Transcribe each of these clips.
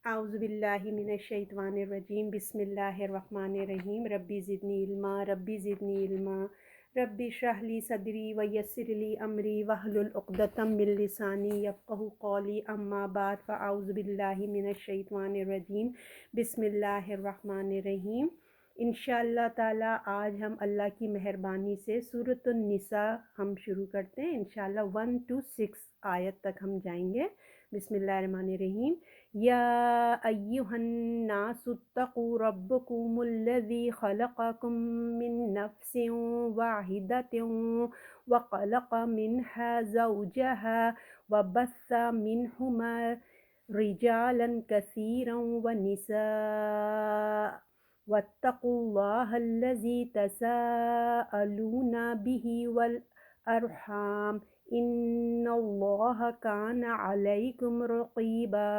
اعوذ باللہ من الشیطان الرجیم بسم اللہ الرحمن الرحیم ربی زدنی علما ربی اشرح لی صدری ویسر لی امری واحلل عقدۃ من لسانی یفقہوا قولی اما بعد فاعوذ باللہ من الشیطان الرجیم بسم اللہ الرحمن الرحیم۔ انشاءاللہ تعالی آج ہم اللہ کی مہربانی سے سورۃ النساء ہم شروع کرتے ہیں۔ انشاءاللہ 1 to 6 آیت تک ہم جائیں گے۔ بسم اللہ الرحمن الرحیم۔ یا ایہا الناس اتقوا ربکم الذی خلقکم من نفس واحدۃ وخلق منها زوجها وبث منہما رجالا کثیرا ونساء واتقوا اللہ الذی تساءلون بہ والارحام ان اللہ کان علیکم رقیبا۔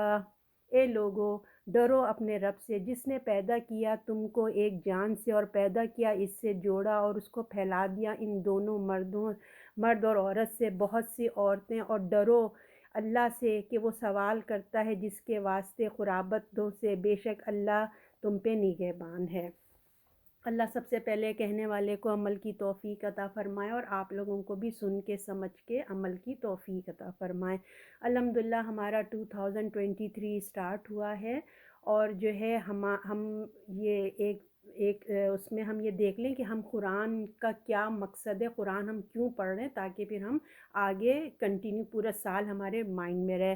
اے لوگو، ڈرو اپنے رب سے جس نے پیدا کیا تم کو ایک جان سے اور پیدا کیا اس سے جوڑا اور اس کو پھیلا دیا ان دونوں مرد اور عورت سے بہت سی عورتیں، اور ڈرو اللہ سے کہ وہ سوال کرتا ہے جس کے واسطے قرابتوں سے، بے شک اللہ تم پہ نگہبان ہے۔ اللہ سب سے پہلے کہنے والے کو عمل کی توفیق عطا فرمائے اور آپ لوگوں کو بھی سن کے سمجھ کے عمل کی توفیق عطا فرمائے۔ الحمدللہ ہمارا 2023 سٹارٹ ہوا ہے، اور جو ہے ہم یہ ایک اس میں ہم یہ دیکھ لیں کہ ہم قرآن کا کیا مقصد ہے، قرآن ہم کیوں پڑھ رہے ہیں، تاکہ پھر ہم آگے کنٹینیو پورا سال ہمارے مائنڈ میں رہے۔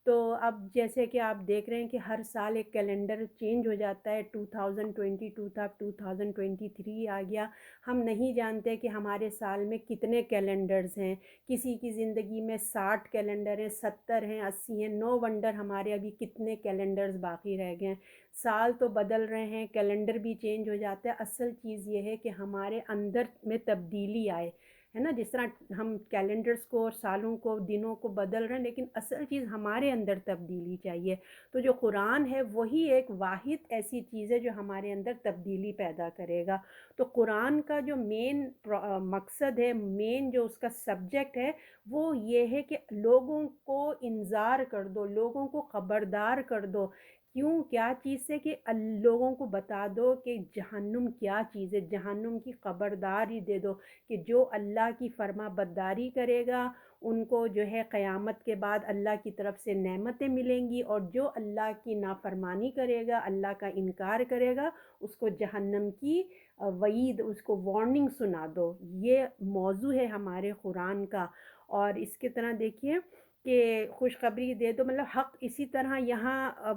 تو اب جیسے کہ آپ دیکھ رہے ہیں کہ ہر سال ایک کیلنڈر چینج ہو جاتا ہے، 2022 تھا، 2023 آ گیا۔ ہم نہیں جانتے کہ ہمارے سال میں کتنے کیلنڈرز ہیں، کسی کی زندگی میں 60 کیلنڈر ہیں، 70 ہیں، 80 ہیں، نو ونڈر ہمارے ابھی کتنے کیلنڈرز باقی رہ گئے ہیں۔ سال تو بدل رہے ہیں، کیلنڈر بھی چینج ہو جاتا ہے، اصل چیز یہ ہے کہ ہمارے اندر میں تبدیلی آئے، ہے نا۔ جس طرح ہم کیلنڈرز کو اور سالوں کو، دنوں کو بدل رہے ہیں، لیکن اصل چیز ہمارے اندر تبدیلی چاہیے۔ تو جو قرآن ہے وہی ایک واحد ایسی چیز ہے جو ہمارے اندر تبدیلی پیدا کرے گا۔ تو قرآن کا جو مین مقصد ہے، مین جو اس کا سبجیکٹ ہے، وہ یہ ہے کہ لوگوں کو انذار کر دو، لوگوں کو خبردار کر دو۔ کیوں؟ کیا چیز سے؟ کہ لوگوں کو بتا دو کہ جہنم کیا چیز ہے، جہنم کی خبرداری دے دو کہ جو اللہ کی فرما برداری کرے گا ان کو جو ہے قیامت کے بعد اللہ کی طرف سے نعمتیں ملیں گی، اور جو اللہ کی نافرمانی کرے گا، اللہ کا انکار کرے گا، اس کو جہنم کی وعید، اس کو وارننگ سنا دو۔ یہ موضوع ہے ہمارے قرآن کا۔ اور اس کی طرح دیکھیے کہ خوشخبری دے دو، مطلب حق اسی طرح یہاں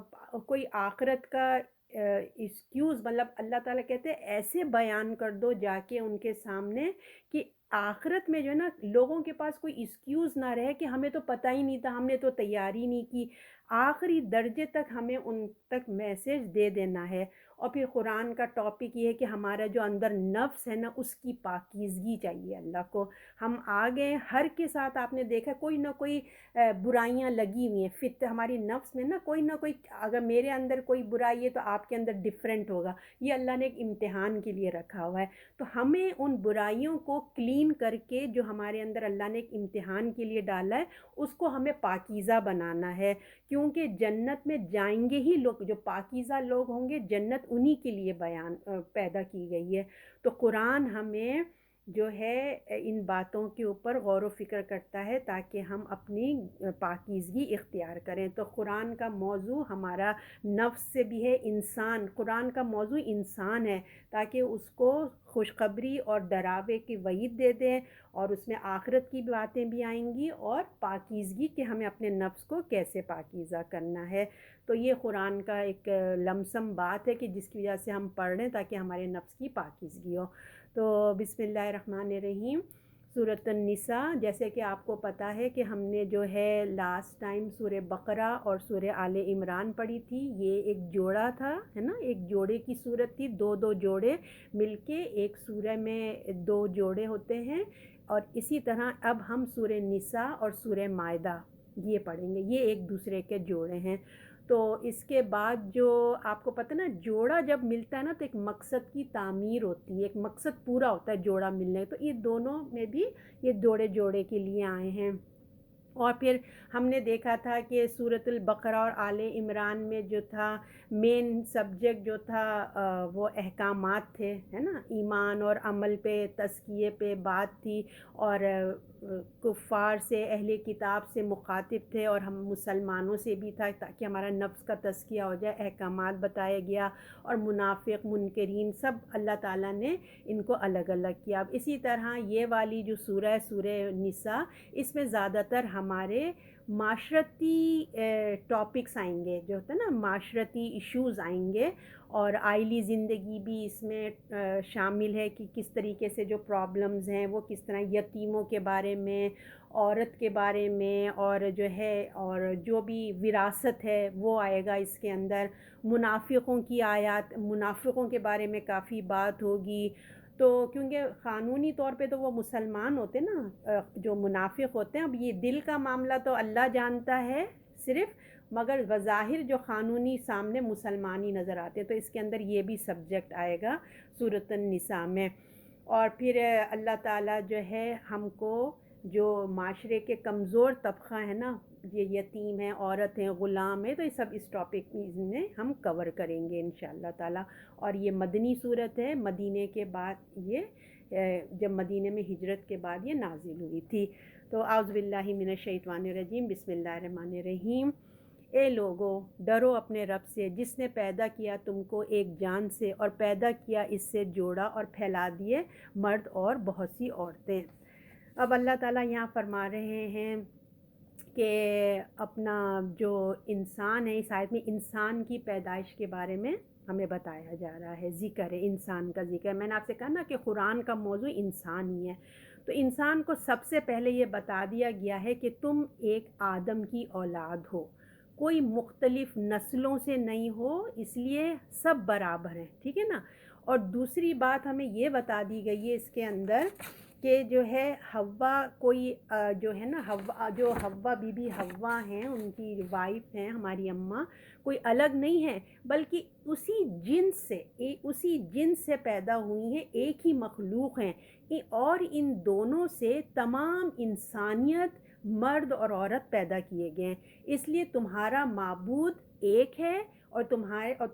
کوئی آخرت کا ایکسکیوز، مطلب اللہ تعالیٰ کہتے ہیں ایسے بیان کر دو جا کے ان کے سامنے کہ آخرت میں جو ہے نا لوگوں کے پاس کوئی ایکسکیوز نہ رہے کہ ہمیں تو پتہ ہی نہیں تھا، ہم نے تو تیاری نہیں کی۔ آخری درجے تک ہمیں ان تک میسیج دے دینا ہے۔ اور پھر قرآن کا ٹاپک یہ ہے کہ ہمارا جو اندر نفس ہے نا اس کی پاکیزگی چاہیے اللہ کو۔ ہم آگے ہر کے ساتھ آپ نے دیکھا کوئی نہ کوئی برائیاں لگی ہوئی ہیں، ہماری نفس میں نا کوئی نہ کوئی، اگر میرے اندر کوئی برائی ہے تو آپ کے اندر ڈیفرنٹ ہوگا۔ یہ اللہ نے ایک امتحان کے لیے رکھا ہوا ہے۔ تو ہمیں ان برائیوں کو کلین کر کے جو ہمارے اندر اللہ نے ایک امتحان کے لیے ڈالا ہے اس کو ہمیں پاکیزہ بنانا ہے، کیونکہ جنت میں جائیں گے ہی لوگ، جو پاکیزہ لوگ ہوں گے، جنت انہی کے لیے پیدا کی گئی ہے۔ تو قرآن ہمیں جو ہے ان باتوں کے اوپر غور و فکر کرتا ہے تاکہ ہم اپنی پاکیزگی اختیار کریں۔ تو قرآن کا موضوع ہمارا نفس سے بھی ہے، انسان، قرآن کا موضوع انسان ہے، تاکہ اس کو خوشخبری اور ڈراوے کی وعید دے دیں، اور اس میں آخرت کی باتیں بھی آئیں گی اور پاکیزگی کہ ہمیں اپنے نفس کو کیسے پاکیزہ کرنا ہے۔ تو یہ قرآن کا ایک لمسم بات ہے کہ جس کی وجہ سے ہم پڑھ رہے ہیں تاکہ ہمارے نفس کی پاکیزگی ہو۔ تو بسم اللہ الرحمن الرحیم، سورۃ النساء۔ جیسے کہ آپ کو پتہ ہے کہ ہم نے جو ہے لاسٹ ٹائم سورہ بقرہ اور سورہ آل عمران پڑھی تھی۔ یہ ایک جوڑا تھا، ہے نا، ایک جوڑے کی صورت تھی، دو جوڑے مل کے ایک سورہ میں دو جوڑے ہوتے ہیں۔ اور اسی طرح اب ہم سورہ نساء اور سورہ مائدہ یہ پڑھیں گے، یہ ایک دوسرے کے جوڑے ہیں۔ تو اس کے بعد جو آپ کو پتہ نا جوڑا جب ملتا ہے نا تو ایک مقصد کی تعمیر ہوتی ہے، ایک مقصد پورا ہوتا ہے جوڑا ملنے، تو یہ دونوں میں بھی یہ جوڑے کے لیے آئے ہیں۔ اور پھر ہم نے دیکھا تھا کہ سورۃ البقرہ اور آل عمران میں جو تھا مین سبجیکٹ جو تھا وہ احکامات تھے، ہے نا، ایمان اور عمل پہ، تزکیے پہ بات تھی، اور کفار سے، اہل کتاب سے مخاطب تھے، اور ہم مسلمانوں سے بھی تھا تاکہ ہمارا نفس کا تزکیہ ہو جائے، احکامات بتایا گیا، اور منافق، منکرین، سب اللہ تعالیٰ نے ان کو الگ الگ کیا۔ اب اسی طرح یہ والی جو سورہ ہے، سورہ نساء، اس میں زیادہ تر ہمارے معاشرتی ٹاپکس آئیں گے، جو ہوتا ہے نا معاشرتی ایشوز آئیں گے، اور آئلی زندگی بھی اس میں شامل ہے کہ کس طریقے سے جو پرابلمز ہیں وہ کس طرح، یتیموں کے بارے میں، عورت کے بارے میں، اور جو ہے اور جو بھی وراثت ہے وہ آئے گا اس کے اندر، منافقوں کی آیات، منافقوں کے بارے میں کافی بات ہوگی۔ تو کیونکہ قانونی طور پہ تو وہ مسلمان ہوتے نا، جو منافق ہوتے ہیں، اب یہ دل کا معاملہ تو اللہ جانتا ہے صرف، مگر بظاہر جو قانونی سامنے مسلمان ہی نظر آتے ہیں، تو اس کے اندر یہ بھی سبجیکٹ آئے گا سورۃ النساء میں۔ اور پھر اللہ تعالیٰ جو ہے ہم کو جو معاشرے کے کمزور طبقہ ہے نا، یہ یتیم ہیں، عورت ہیں، غلام ہیں، تو یہ سب اس ٹاپک میں ہم کور کریں گے انشاءاللہ تعالیٰ۔ اور یہ مدنی صورت ہے، مدینے کے بعد یہ جب مدینے میں ہجرت کے بعد یہ نازل ہوئی تھی۔ تو اعوذ باللہ من الشیطان الرجیم، بسم اللہ الرحمن الرحیم۔ اے لوگو، ڈرو اپنے رب سے جس نے پیدا کیا تم کو ایک جان سے، اور پیدا کیا اس سے جوڑا، اور پھیلا دیے مرد اور بہت سی عورتیں۔ اب اللہ تعالیٰ یہاں فرما رہے ہیں کہ اپنا جو انسان ہے، اس آیت میں انسان کی پیدائش کے بارے میں ہمیں بتایا جا رہا ہے، ذکر ہے انسان کا، ذکر ہے۔ میں نے آپ سے کہا نا کہ قرآن کا موضوع انسان ہی ہے، تو انسان کو سب سے پہلے یہ بتا دیا گیا ہے کہ تم ایک آدم کی اولاد ہو، کوئی مختلف نسلوں سے نہیں ہو، اس لیے سب برابر ہیں، ٹھیک ہے نا۔ اور دوسری بات ہمیں یہ بتا دی گئی ہے اس کے اندر کہ جو ہے حوا کوئی جو ہے نا، حوا جو حوا بی بی حوا ہیں، ان کی وائف ہیں ہماری اماں، کوئی الگ نہیں ہے، بلکہ اسی جنس سے پیدا ہوئی ہیں، ایک ہی مخلوق ہیں، اور ان دونوں سے تمام انسانیت، مرد اور عورت پیدا کیے گئے ہیں، اس لیے تمہارا معبود ایک ہے، اور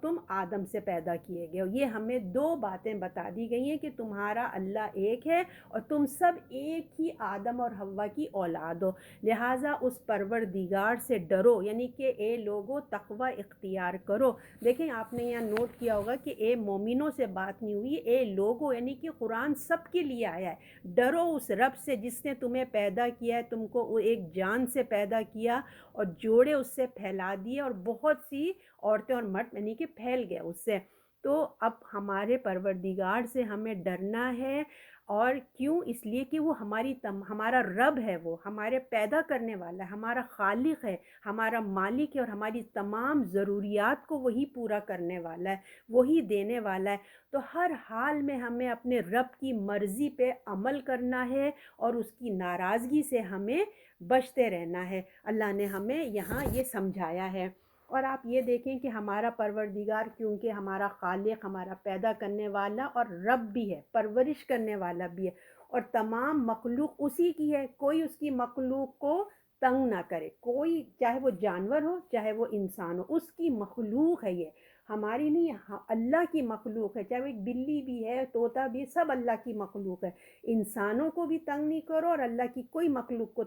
تم آدم سے پیدا کیے گئے ہو۔ یہ ہمیں دو باتیں بتا دی گئی ہیں کہ تمہارا اللہ ایک ہے، اور تم سب ایک ہی آدم اور حوا کی اولاد ہو، لہٰذا اس پروردگار سے ڈرو، یعنی کہ اے لوگو تقوی اختیار کرو۔ دیکھیں آپ نے یہاں نوٹ کیا ہوگا کہ اے مومنوں سے بات نہیں ہوئی، اے لوگو، یعنی کہ قرآن سب کے لیے آیا ہے۔ ڈرو اس رب سے جس نے تمہیں پیدا کیا ہے، تم کو ایک جان سے پیدا کیا، اور جوڑے اس سے پھیلا دیے، اور بہت سی عورتیں اور مرد یعنی کہ پھیل گئے اس سے۔ تو اب ہمارے پروردگار سے ہمیں ڈرنا ہے، اور کیوں؟ اس لیے کہ وہ ہمارا رب ہے، وہ ہمارے پیدا کرنے والا ہے، ہمارا خالق ہے، ہمارا مالک ہے، اور ہماری تمام ضروریات کو وہی پورا کرنے والا ہے، وہی دینے والا ہے۔ تو ہر حال میں ہمیں اپنے رب کی مرضی پہ عمل کرنا ہے، اور اس کی ناراضگی سے ہمیں بچتے رہنا ہے۔ اللہ نے ہمیں یہاں یہ سمجھایا ہے۔ اور آپ یہ دیکھیں کہ ہمارا پروردگار کیونکہ ہمارا خالق، ہمارا پیدا کرنے والا اور رب بھی ہے، پرورش کرنے والا بھی ہے، اور تمام مخلوق اسی کی ہے، کوئی اس کی مخلوق کو تنگ نہ کرے، کوئی چاہے وہ جانور ہو چاہے وہ انسان ہو، اس کی مخلوق ہے، یہ ہماری نہیں ہے، اللہ کی مخلوق ہے، چاہے وہ ایک بلی بھی ہے، طوطا بھی ہے، سب اللہ کی مخلوق ہے۔ انسانوں کو بھی تنگ نہیں کرو، اور اللہ کی کوئی مخلوق کو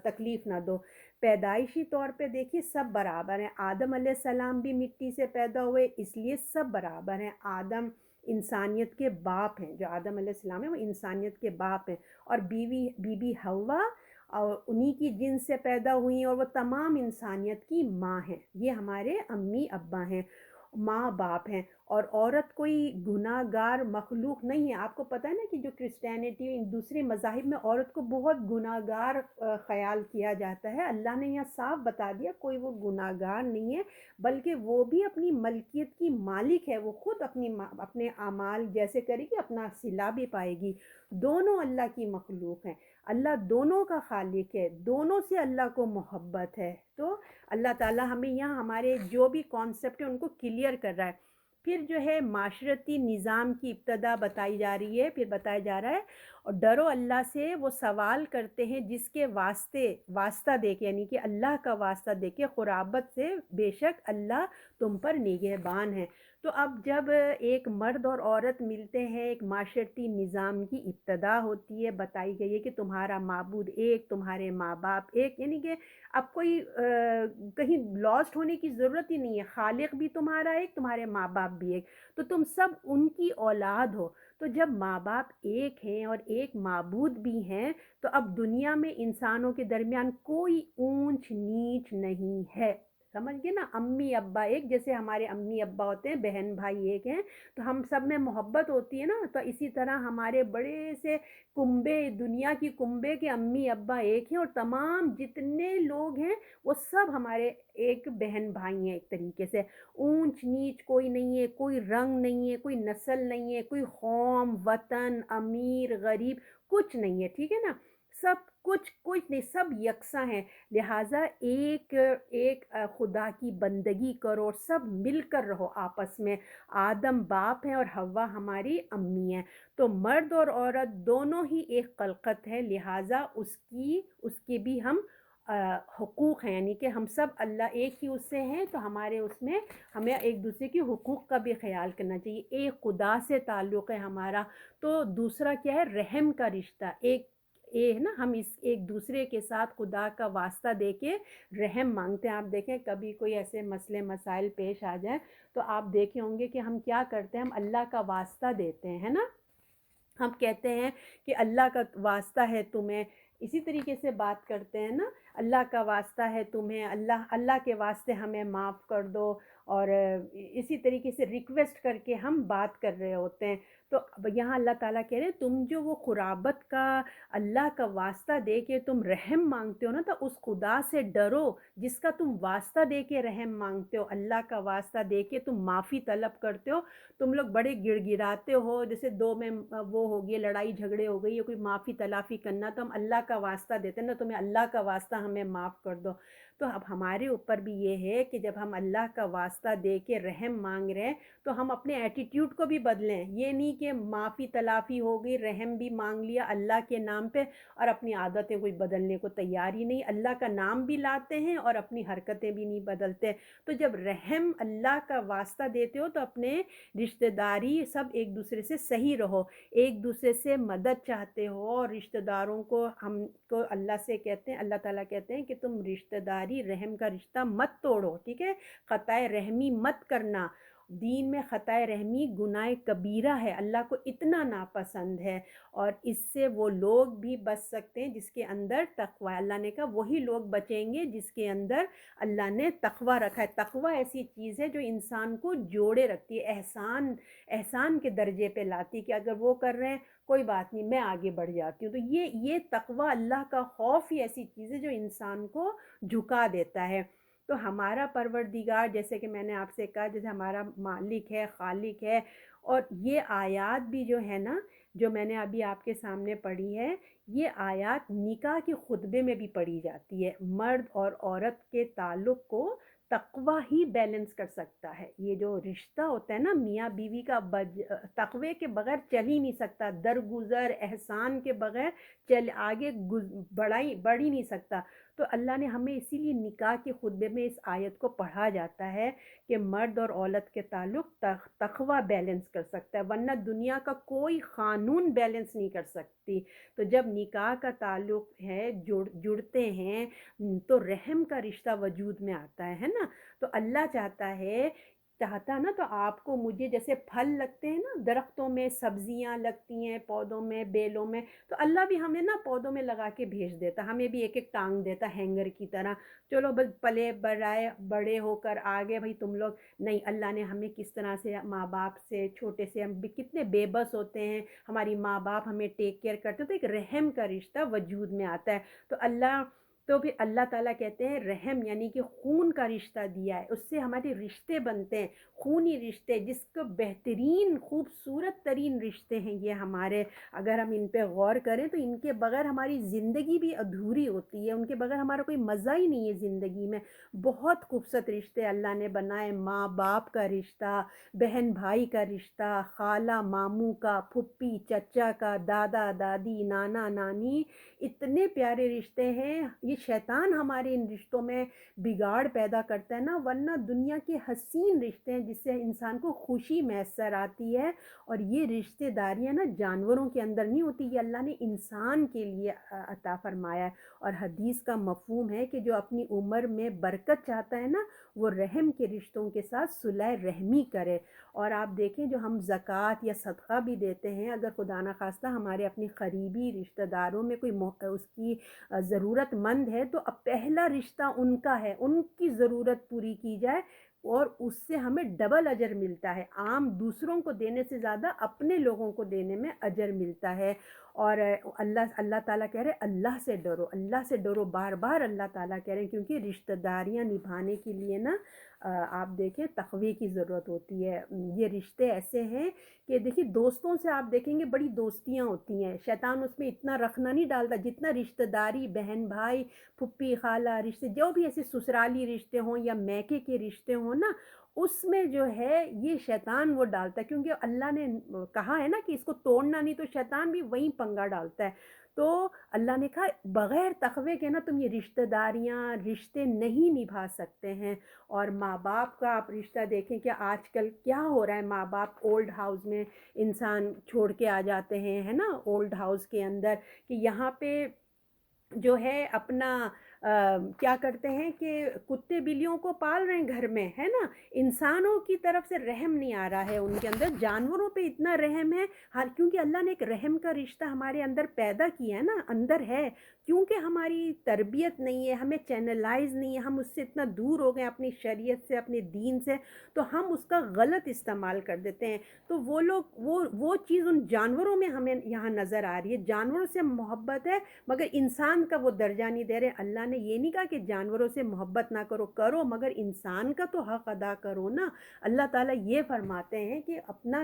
تکلیف نہ دو۔ پیدائشی طور پہ دیکھیے سب برابر ہیں، آدم علیہ السلام بھی مٹی سے پیدا ہوئے، اس لیے سب برابر ہیں۔ آدم انسانیت کے باپ ہیں، جو آدم علیہ السلام ہیں وہ انسانیت کے باپ ہیں، اور بی بی حوا اور انہی کی جنس سے پیدا ہوئی، اور وہ تمام انسانیت کی ماں ہیں، یہ ہمارے امی ابا ہیں، ماں باپ ہیں۔ اور عورت کوئی گناہ گار مخلوق نہیں ہے۔ آپ کو پتہ ہے نا کہ جو کرسچینٹی دوسرے مذاہب میں عورت کو بہت گناہ گار خیال کیا جاتا ہے، اللہ نے یہاں صاف بتا دیا کوئی وہ گناہ گار نہیں ہے، بلکہ وہ بھی اپنی ملکیت کی مالک ہے، وہ خود اپنے اعمال جیسے کرے گی اپنا صلہ بھی پائے گی۔ دونوں اللہ کی مخلوق ہیں، اللہ دونوں کا خالق ہے، دونوں سے اللہ کو محبت ہے۔ تو اللہ تعالیٰ ہمیں یہاں ہمارے جو بھی کانسیپٹ ہیں ان کو کلیئر کر رہا ہے۔ پھر جو ہے معاشرتی نظام کی ابتدا بتائی جا رہی ہے، پھر بتایا جا رہا ہے، اور ڈرو اللہ سے، وہ سوال کرتے ہیں جس کے واسطہ دے کے، یعنی کہ اللہ کا واسطہ دے کے، قرابت سے، بے شک اللہ تم پر نگہبان ہے۔ تو اب جب ایک مرد اور عورت ملتے ہیں، ایک معاشرتی نظام کی ابتدا ہوتی ہے، بتائی گئی ہے کہ تمہارا معبود ایک، تمہارے ماں باپ ایک، یعنی کہ اب کوئی کہیں لاسٹ ہونے کی ضرورت ہی نہیں ہے، خالق بھی تمہارا ایک، تمہارے ماں باپ بھی ایک، تو تم سب ان کی اولاد ہو۔ تو جب ماں باپ ایک ہیں اور ایک معبود بھی ہیں، تو اب دنیا میں انسانوں کے درمیان کوئی اونچ نیچ نہیں ہے، سمجھ گئے نا؟ امی ابا ایک، جیسے ہمارے امی ابا ہوتے ہیں، بہن بھائی ایک ہیں، تو ہم سب میں محبت ہوتی ہے نا، تو اسی طرح ہمارے بڑے سے کنبے، دنیا کی کنبے کے امی ابا ایک ہیں، اور تمام جتنے لوگ ہیں وہ سب ہمارے ایک بہن بھائی ہیں ایک طریقے سے۔ اونچ نیچ کوئی نہیں ہے، کوئی رنگ نہیں ہے، کوئی نسل نہیں ہے، کوئی قوم، وطن، امیر غریب، کچھ نہیں ہے، ٹھیک ہے نا؟ سب کچھ نہیں، سب یکساں ہیں۔ لہٰذا ایک ایک خدا کی بندگی کرو اور سب مل کر رہو آپس میں۔ آدم باپ ہیں اور حوا ہماری امی ہیں، تو مرد اور عورت دونوں ہی ایک خلقت ہے، لہٰذا اس کے بھی ہم حقوق ہیں، یعنی کہ ہم سب اللہ ایک ہی اس سے ہیں، تو ہمارے اس میں ہمیں ایک دوسرے کی حقوق کا بھی خیال کرنا چاہیے۔ ایک خدا سے تعلق ہے ہمارا، تو دوسرا کیا ہے؟ رحم کا رشتہ، ایک یہ ہے نا، ہم اس ایک دوسرے کے ساتھ خدا کا واسطہ دے کے رحم مانگتے ہیں۔ آپ دیکھیں کبھی کوئی ایسے مسئلے مسائل پیش آ جائیں تو آپ دیکھے ہوں گے کہ ہم کیا کرتے ہیں، ہم اللہ کا واسطہ دیتے ہیں، ہے نا؟ ہم کہتے ہیں کہ اللہ کا واسطہ ہے تمہیں، اسی طریقے سے بات کرتے ہیں نا، اللہ کا واسطہ ہے تمہیں، اللہ کے واسطے ہمیں معاف کر دو، اور اسی طریقے سے ریکویسٹ کر کے ہم بات کر رہے ہوتے ہیں۔ تو اب یہاں اللہ تعالیٰ کہہ رہے ہیں تم جو وہ قرابت کا اللہ کا واسطہ دے کے تم رحم مانگتے ہو نا، تو اس خدا سے ڈرو جس کا تم واسطہ دے کے رحم مانگتے ہو، اللہ کا واسطہ دے کے تم معافی طلب کرتے ہو۔ تم لوگ بڑے گڑ گڑاتے ہو، جیسے دو میں وہ ہو گئی، لڑائی جھگڑے ہو گئی، یا کوئی معافی تلافی کرنا، تو ہم اللہ کا واسطہ دیتے ہیں نا، تمہیں اللہ کا واسطہ ہمیں معاف کر دو۔ تو اب ہمارے اوپر بھی یہ ہے کہ جب ہم اللہ کا واسطہ دے کے رحم مانگ رہے ہیں تو ہم اپنے ایٹیٹیوڈ کو بھی بدلیں۔ یہ نہیں کہ معافی تلافی ہو گئی، رحم بھی مانگ لیا اللہ کے نام پہ، اور اپنی عادتیں کوئی بدلنے کو تیار ہی نہیں، اللہ کا نام بھی لاتے ہیں اور اپنی حرکتیں بھی نہیں بدلتے۔ تو جب رحم اللہ کا واسطہ دیتے ہو تو اپنے رشتہ داری سب ایک دوسرے سے صحیح رہو، ایک دوسرے سے مدد چاہتے ہو، اور رشتہ داروں کو ہم کو اللہ سے کہتے ہیں، اللہ تعالیٰ کہتے ہیں کہ تم رشتہ داری رحم کا رشتہ مت توڑو، ٹھیک ہے؟ قطع رحمی مت کرنا۔ دین میں قطع رحمی گناہ کبیرہ ہے، اللہ کو اتنا ناپسند ہے، اور اس سے وہ لوگ بھی بچ سکتے ہیں جس کے اندر تقوی۔ اللہ نے کہا وہی لوگ بچیں گے جس کے اندر اللہ نے تقوی رکھا ہے۔ تقوی ایسی چیز ہے جو انسان کو جوڑے رکھتی ہے، احسان کے درجے پہ لاتی، کہ اگر وہ کر رہے ہیں کوئی بات نہیں، میں آگے بڑھ جاتی ہوں۔ تو یہ تقوی، اللہ کا خوف ہی ایسی چیز ہے جو انسان کو جھکا دیتا ہے۔ تو ہمارا پروردگار، جیسے کہ میں نے آپ سے کہا، جیسے ہمارا مالک ہے، خالق ہے، اور یہ آیات بھی جو ہے نا، جو میں نے ابھی آپ کے سامنے پڑھی ہے، یہ آیات نکاح کے خطبے میں بھی پڑھی جاتی ہے۔ مرد اور عورت کے تعلق کو تقوی ہی بیلنس کر سکتا ہے۔ یہ جو رشتہ ہوتا ہے نا میاں بیوی کا، تقوی کے بغیر چل ہی نہیں سکتا، درگزر احسان کے بغیر آگے بڑھ ہی نہیں سکتا۔ تو اللہ نے ہمیں اسی لیے نکاح کے خطبے میں اس آیت کو پڑھا جاتا ہے کہ مرد اور عورت کے تعلق تقوی بیلنس کر سکتا ہے، ورنہ دنیا کا کوئی قانون بیلنس نہیں کر سکتی۔ تو جب نکاح کا تعلق ہے، جڑتے ہیں، تو رحم کا رشتہ وجود میں آتا ہے نا؟ تو اللہ چاہتا نا، تو آپ کو مجھے، جیسے پھل لگتے ہیں نا درختوں میں، سبزیاں لگتی ہیں پودوں میں، بیلوں میں، تو اللہ بھی ہمیں نا پودوں میں لگا کے بھیج دیتا، ہمیں بھی ایک ایک ٹانگ دیتا ہینگر کی طرح، چلو بس پلے بڑے ہو کر آگے بھائی تم لوگ نہیں۔ اللہ نے ہمیں کس طرح سے، ماں باپ سے چھوٹے سے ہم بھی کتنے بے بس ہوتے ہیں، ہماری ماں باپ ہمیں ٹیک کیئر کرتے ہیں، تو ایک رحم کا رشتہ وجود میں آتا ہے۔ تو اللہ تو پھر اللہ تعالیٰ کہتے ہیں رحم یعنی کہ خون کا رشتہ دیا ہے، اس سے ہمارے رشتے بنتے ہیں، خونی رشتے جس کو بہترین خوبصورت ترین رشتے ہیں یہ ہمارے، اگر ہم ان پہ غور کریں تو ان کے بغیر ہماری زندگی بھی ادھوری ہوتی ہے، ان کے بغیر ہمارا کوئی مزہ ہی نہیں ہے زندگی میں۔ بہت خوبصورت رشتے اللہ نے بنائے، ماں باپ کا رشتہ، بہن بھائی کا رشتہ، خالہ ماموں کا، پھپھی چچا کا، دادا دادی نانا نانی، اتنے پیارے رشتے ہیں۔ یہ شیطان ہمارے ان رشتوں میں بگاڑ پیدا کرتا ہے نا، ورنہ دنیا کے حسین رشتے ہیں جس سے انسان کو خوشی میسر آتی ہے، اور یہ رشتے داریاں نا جانوروں کے اندر نہیں ہوتی، یہ اللہ نے انسان کے لیے عطا فرمایا ہے۔ اور حدیث کا مفہوم ہے کہ جو اپنی عمر میں برکت چاہتا ہے نا، وہ رحم کے رشتوں کے ساتھ صلح رحمی کرے۔ اور آپ دیکھیں جو ہم زکوٰۃ یا صدقہ بھی دیتے ہیں، اگر خدا نخواستہ ہمارے اپنی قریبی رشتہ داروں میں کوئی اس کی ضرورت مند ہے، تو اب پہلا رشتہ ان کا ہے، ان کی ضرورت پوری کی جائے، اور اس سے ہمیں ڈبل اجر ملتا ہے، عام دوسروں کو دینے سے زیادہ اپنے لوگوں کو دینے میں اجر ملتا ہے۔ اور اللہ تعالیٰ کہہ رہے اللہ سے ڈرو، اللہ سے ڈرو، بار بار اللہ تعالیٰ کہہ رہے ہیں، کیونکہ رشتہ داریاں نبھانے کے لیے نا آپ دیکھیں تقوی کی ضرورت ہوتی ہے۔ یہ رشتے ایسے ہیں کہ دیکھیے دوستوں سے آپ دیکھیں گے بڑی دوستیاں ہوتی ہیں، شیطان اس میں اتنا رکھنا نہیں ڈالتا جتنا رشتہ داری، بہن بھائی، پھپھی خالہ رشتے، جو بھی ایسے سسرالی رشتے ہوں یا میکے کے رشتے ہوں نا، اس میں جو ہے یہ شیطان وہ ڈالتا ہے، کیونکہ اللہ نے کہا ہے نا کہ اس کو توڑنا نہیں، تو شیطان بھی وہیں پنگا ڈالتا ہے۔ تو اللہ نے کہا بغیر تقوی کے نا تم یہ رشتہ داریاں رشتے نہیں نبھا سکتے ہیں۔ اور ماں باپ کا آپ رشتہ دیکھیں کہ آج کل کیا ہو رہا ہے، ماں باپ اولڈ ہاؤس میں انسان چھوڑ کے آ جاتے ہیں، ہے نا، اولڈ ہاؤس کے اندر، کہ یہاں پہ جو ہے اپنا کیا کرتے ہیں کہ کتے بلیوں کو پال رہے ہیں گھر میں، ہے نا، انسانوں کی طرف سے رحم نہیں آ رہا ہے ان کے اندر، جانوروں پہ اتنا رحم ہے، ہر کیونکہ اللہ نے ایک رحم کا رشتہ ہمارے اندر پیدا کیا ہے نا، اندر ہے، کیونکہ ہماری تربیت نہیں ہے، ہمیں چینلائز نہیں ہے، ہم اس سے اتنا دور ہو گئے اپنی شریعت سے، اپنے دین سے، تو ہم اس کا غلط استعمال کر دیتے ہیں۔ تو وہ لوگ وہ چیز ان جانوروں میں ہمیں یہاں نظر آ رہی ہے، جانوروں سے محبت ہے مگر انسان کا وہ درجہ نہیں دے رہے۔ اللہ نے یہ نہیں کہا کہ جانوروں سے محبت نہ کرو، کرو مگر انسان کا تو حق ادا کرو نا۔ اللہ تعالیٰ یہ فرماتے ہیں کہ اپنا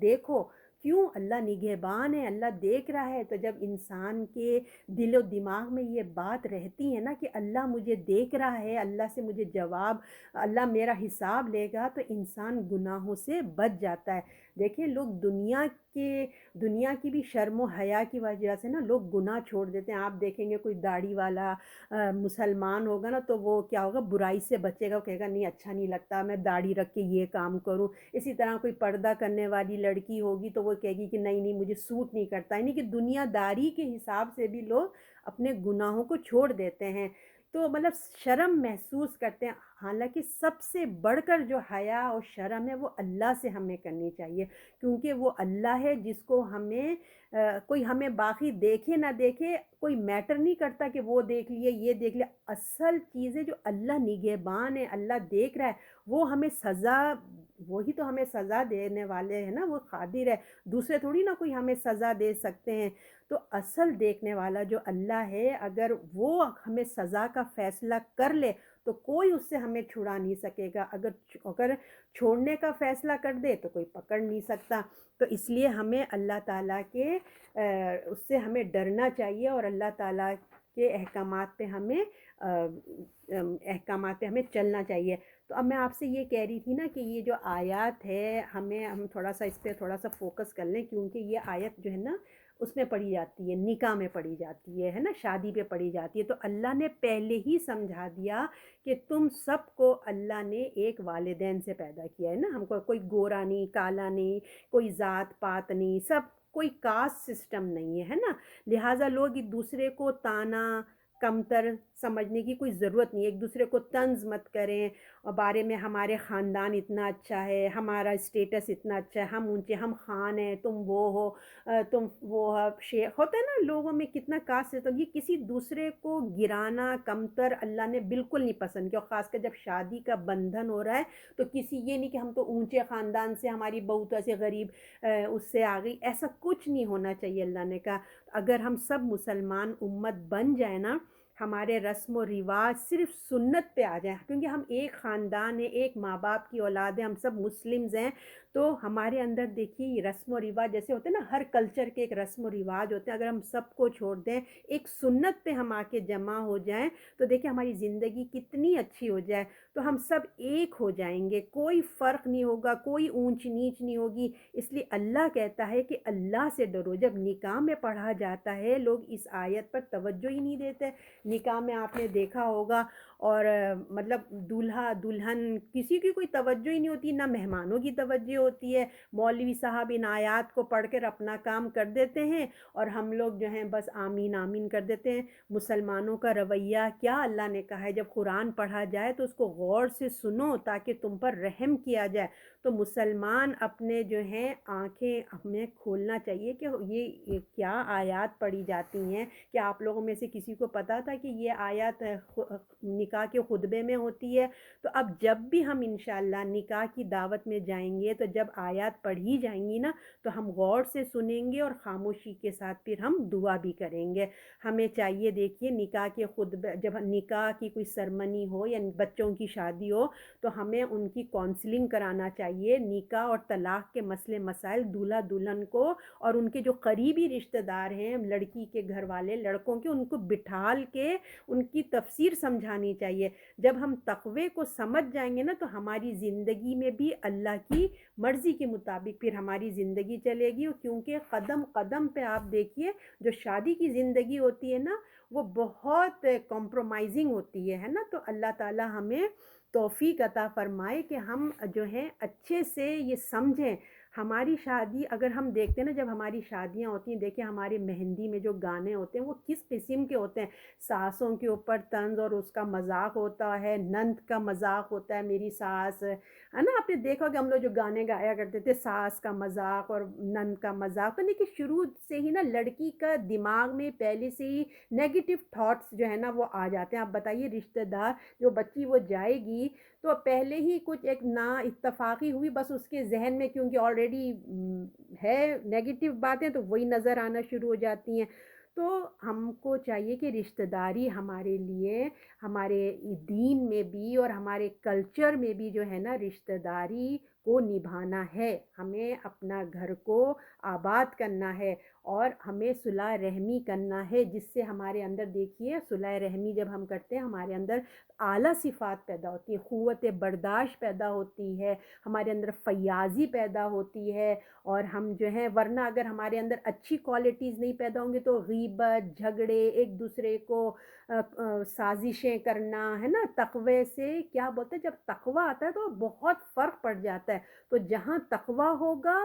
دیکھو، کیوں؟ اللہ نگہبان ہے، اللہ دیکھ رہا ہے۔ تو جب انسان کے دل و دماغ میں یہ بات رہتی ہے نا کہ اللہ مجھے دیکھ رہا ہے، اللہ سے مجھے جواب، اللہ میرا حساب لے گا، تو انسان گناہوں سے بچ جاتا ہے۔ دیکھیں لوگ دنیا کی بھی شرم و حیا کی وجہ سے نا لوگ گناہ چھوڑ دیتے ہیں۔ آپ دیکھیں گے کوئی داڑھی والا مسلمان ہوگا نا، تو وہ کیا ہوگا، برائی سے بچے گا، وہ کہے گا نہیں اچھا نہیں لگتا میں داڑھی رکھ کے یہ کام کروں۔ اسی طرح کوئی پردہ کرنے والی لڑکی ہوگی تو وہ کہے گی کہ نہیں نہیں مجھے سوٹ نہیں کرتا، یعنی کہ دنیا داری کے حساب سے بھی لوگ اپنے گناہوں کو چھوڑ دیتے ہیں، تو مطلب شرم محسوس کرتے ہیں۔ حالانکہ سب سے بڑھ کر جو حیا اور شرم ہے وہ اللہ سے ہمیں کرنی چاہیے، کیونکہ وہ اللہ ہے جس کو ہمیں کوئی ہمیں باقی دیکھے نہ دیکھے کوئی میٹر نہیں کرتا کہ وہ دیکھ لیے یہ دیکھ لیا، اصل چیز ہے جو اللہ نگہبان ہے، اللہ دیکھ رہا ہے، وہ ہمیں سزا، وہی تو ہمیں سزا دینے والے ہیں نا، وہ قادر ہے، دوسرے تھوڑی نا کوئی ہمیں سزا دے سکتے ہیں۔ تو اصل دیکھنے والا جو اللہ ہے، اگر وہ ہمیں سزا کا فیصلہ کر لے تو کوئی اس سے ہمیں چھڑا نہیں سکے گا، اگر چھوڑنے کا فیصلہ کر دے تو کوئی پکڑ نہیں سکتا۔ تو اس لیے ہمیں اللہ تعالیٰ کے اس سے ہمیں ڈرنا چاہیے، اور اللہ تعالیٰ کے احکامات پہ ہمیں چلنا چاہیے۔ تو اب میں آپ سے یہ کہہ رہی تھی نا کہ یہ جو آیات ہے ہم تھوڑا سا اس پہ تھوڑا سا فوکس کر لیں، کیونکہ یہ آیت جو ہے نا اس میں پڑھی جاتی ہے، نکاح میں پڑھی جاتی ہے نا، شادی پہ پڑھی جاتی ہے۔ تو اللہ نے پہلے ہی سمجھا دیا کہ تم سب کو اللہ نے ایک والدین سے پیدا کیا ہے نا، ہم کو کوئی گورا نہیں، کالا نہیں، کوئی ذات پات نہیں، سب کوئی کاسٹ سسٹم نہیں ہے نا، لہٰذا لوگ ایک دوسرے کو تانا کمتر سمجھنے کی کوئی ضرورت نہیں ہے، ایک دوسرے کو طنز مت کریں، اور بارے میں ہمارے خاندان اتنا اچھا ہے، ہمارا اسٹیٹس اتنا اچھا ہے، ہم اونچے، ہم خان ہیں، تم وہ ہو، تم وہ شیخ، ہوتا ہے نا لوگوں میں کتنا کاسٹ ہے، تو یہ کسی دوسرے کو گرانا کمتر اللہ نے بالکل نہیں پسند کیا، اور خاص کر جب شادی کا بندھن ہو رہا ہے تو کسی یہ نہیں کہ ہم تو اونچے خاندان سے، ہماری بہو تو ایسے غریب اس سے آ گئی، ایسا کچھ نہیں ہونا چاہیے۔ اللہ نے کہا اگر ہم سب مسلمان امت بن جائے نا، ہمارے رسم و رواج صرف سنت پہ آ جائیں، کیونکہ ہم ایک خاندان ہیں، ایک ماں باپ کی اولاد ہیں، ہم سب مسلمز ہیں، تو ہمارے اندر دیکھیے یہ رسم و رواج جیسے ہوتے ہیں نا، ہر کلچر کے ایک رسم و رواج ہوتے ہیں، اگر ہم سب کو چھوڑ دیں، ایک سنت پہ ہم آ کے جمع ہو جائیں تو دیکھیں ہماری زندگی کتنی اچھی ہو جائے، تو ہم سب ایک ہو جائیں گے، کوئی فرق نہیں ہوگا، کوئی اونچ نیچ نہیں ہوگی۔ اس لیے اللہ کہتا ہے کہ اللہ سے ڈرو۔ جب نکاح میں پڑھا جاتا ہے لوگ اس آیت پر توجہ ہی نہیں دیتے، نکاح میں آپ نے دیکھا ہوگا، اور مطلب دولہا دلہن کسی کی کوئی توجہ ہی نہیں ہوتی، نہ مہمانوں کی توجہ ہوتی ہے، مولوی صاحب ان آیات کو پڑھ کر اپنا کام کر دیتے ہیں اور ہم لوگ جو ہیں بس آمین آمین کر دیتے ہیں۔ مسلمانوں کا رویہ کیا اللہ نے کہا ہے، جب قرآن پڑھا جائے تو اس کو غور سے سنو تاکہ تم پر رحم کیا جائے۔ تو مسلمان اپنے جو ہیں آنکھیں ہمیں کھولنا چاہیے کہ یہ کیا آیات پڑھی جاتی ہیں۔ کیا آپ لوگوں میں سے کسی کو پتا تھا کہ یہ آیات نکاح کے خطبے میں ہوتی ہے؟ تو اب جب بھی ہم انشاءاللہ نکاح کی دعوت میں جائیں گے تو جب آیات پڑھی جائیں گی نا تو ہم غور سے سنیں گے اور خاموشی کے ساتھ پھر ہم دعا بھی کریں گے۔ ہمیں چاہیے دیکھیے نکاح کے خطبے، جب نکاح کی کوئی سرمنی ہو یا بچوں کی شادی ہو تو ہمیں ان کی کونسلنگ کرانا چاہیے، نکاح اور طلاق کے مسئلے مسائل دولہا دلہن کو اور ان کے جو قریبی رشتہ دار ہیں، لڑکی کے گھر والے لڑکوں کے، ان کو بٹھال کے ان کی تفسیر سمجھانی چاہیے۔ جب ہم تقوی کو سمجھ جائیں گے نا تو ہماری زندگی میں بھی اللہ کی مرضی کے مطابق پھر ہماری زندگی چلے گی، کیونکہ قدم قدم پہ آپ دیکھیے جو شادی کی زندگی ہوتی ہے نا وہ بہت کمپرومائزنگ ہوتی ہے نا۔ تو اللہ تعالی ہمیں توفیق عطا فرمائے کہ ہم جو ہیں اچھے سے یہ سمجھیں۔ ہماری شادی اگر ہم دیکھتے ہیں نا، جب ہماری شادیاں ہوتی ہیں، دیکھیں ہماری مہندی میں جو گانے ہوتے ہیں وہ کس قسم کے ہوتے ہیں، ساسوں کے اوپر طنز اور اس کا مذاق ہوتا ہے، نند کا مذاق ہوتا ہے، میری ساس ہے نا۔ آپ نے دیکھا کہ ہم لوگ جو گانے گایا کرتے تھے، ساس کا مذاق اور نند کا مذاق، تو دیکھیے شروع سے ہی نا لڑکی کا دماغ میں پہلے سے ہی نیگیٹو تھاٹس جو ہے نا وہ آ جاتے ہیں۔ آپ بتائیے رشتہ دار جو بچی وہ جائے گی تو پہلے ہی کچھ ایک نا اتفاقی ہوئی، بس اس کے ذہن میں کیونکہ آلریڈی ہے نیگیٹو باتیں تو وہی نظر آنا شروع ہو جاتی ہیں۔ تو ہم کو چاہیے کہ رشتہ داری ہمارے لیے، ہمارے دین میں بھی اور ہمارے کلچر میں بھی جو ہے نا رشتہ داری کو نبھانا ہے، ہمیں اپنا گھر کو آباد کرنا ہے اور ہمیں صلح رحمی کرنا ہے، جس سے ہمارے اندر دیکھیے صلح رحمی جب ہم کرتے ہیں ہمارے اندر اعلیٰ صفات پیدا ہوتی ہیں، قوت برداشت پیدا ہوتی ہے، ہمارے اندر فیاضی پیدا ہوتی ہے، اور ہم جو ہیں ورنہ اگر ہمارے اندر اچھی کوالٹیز نہیں پیدا ہوں گی تو غیبت، جھگڑے، ایک دوسرے کو سازشیں کرنا ہے نا۔ تقوی سے کیا بولتے ہیں، جب تقوی آتا ہے تو بہت فرق پڑ جاتا ہے۔ تو جہاں تقوی ہوگا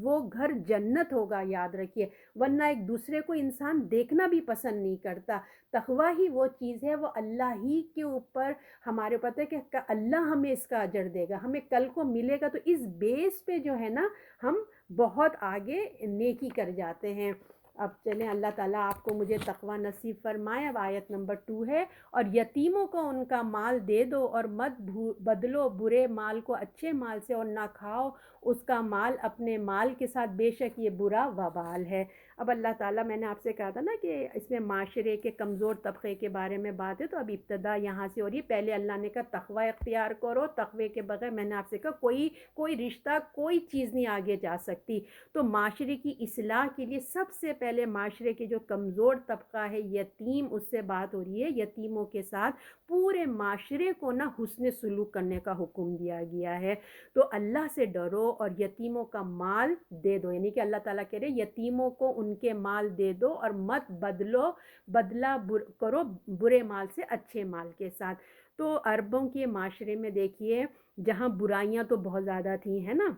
وہ گھر جنت ہوگا، یاد رکھیے، ورنہ ایک دوسرے کو انسان دیکھنا بھی پسند نہیں کرتا۔ تقوی ہی وہ چیز ہے، وہ اللہ ہی کے اوپر ہمارے پتہ ہے کہ اللہ ہمیں اس کا اجر دے گا، ہمیں کل کو ملے گا، تو اس بیس پہ جو ہے نا ہم بہت آگے نیکی کر جاتے ہیں۔ اب چلیں اللہ تعالیٰ آپ کو مجھے تقوی نصیب فرمائے۔ اب آیت نمبر 2 ہے، اور یتیموں کو ان کا مال دے دو اور مت بدلو برے مال کو اچھے مال سے، اور نہ کھاؤ اس کا مال اپنے مال کے ساتھ، بے شک یہ برا وبال ہے۔ اب اللہ تعالیٰ، میں نے آپ سے کہا تھا نا کہ اس میں معاشرے کے کمزور طبقے کے بارے میں بات ہے، تو اب ابتدا یہاں سے ہو رہی ہے۔ پہلے اللہ نے کہا تقوی اختیار کرو، تقوی کے بغیر میں نے آپ سے کہا کوئی رشتہ، کوئی چیز نہیں آگے جا سکتی۔ تو معاشرے کی اصلاح کے لیے سب سے پہلے معاشرے کے جو کمزور طبقہ ہے یتیم، اس سے بات ہو رہی ہے۔ یتیموں کے ساتھ پورے معاشرے کو نا حسن سلوک کرنے کا حکم دیا گیا ہے۔ تو اللہ سے ڈرو اور یتیموں کا مال دے دو، یعنی کہ اللہ تعالیٰ کہہ رہے یتیموں کو ان کے مال دے دو اور مت بدلہ کرو برے مال سے اچھے مال کے ساتھ۔ تو عربوں کے معاشرے میں دیکھیے جہاں برائیاں تو بہت زیادہ تھیں، ہے نا،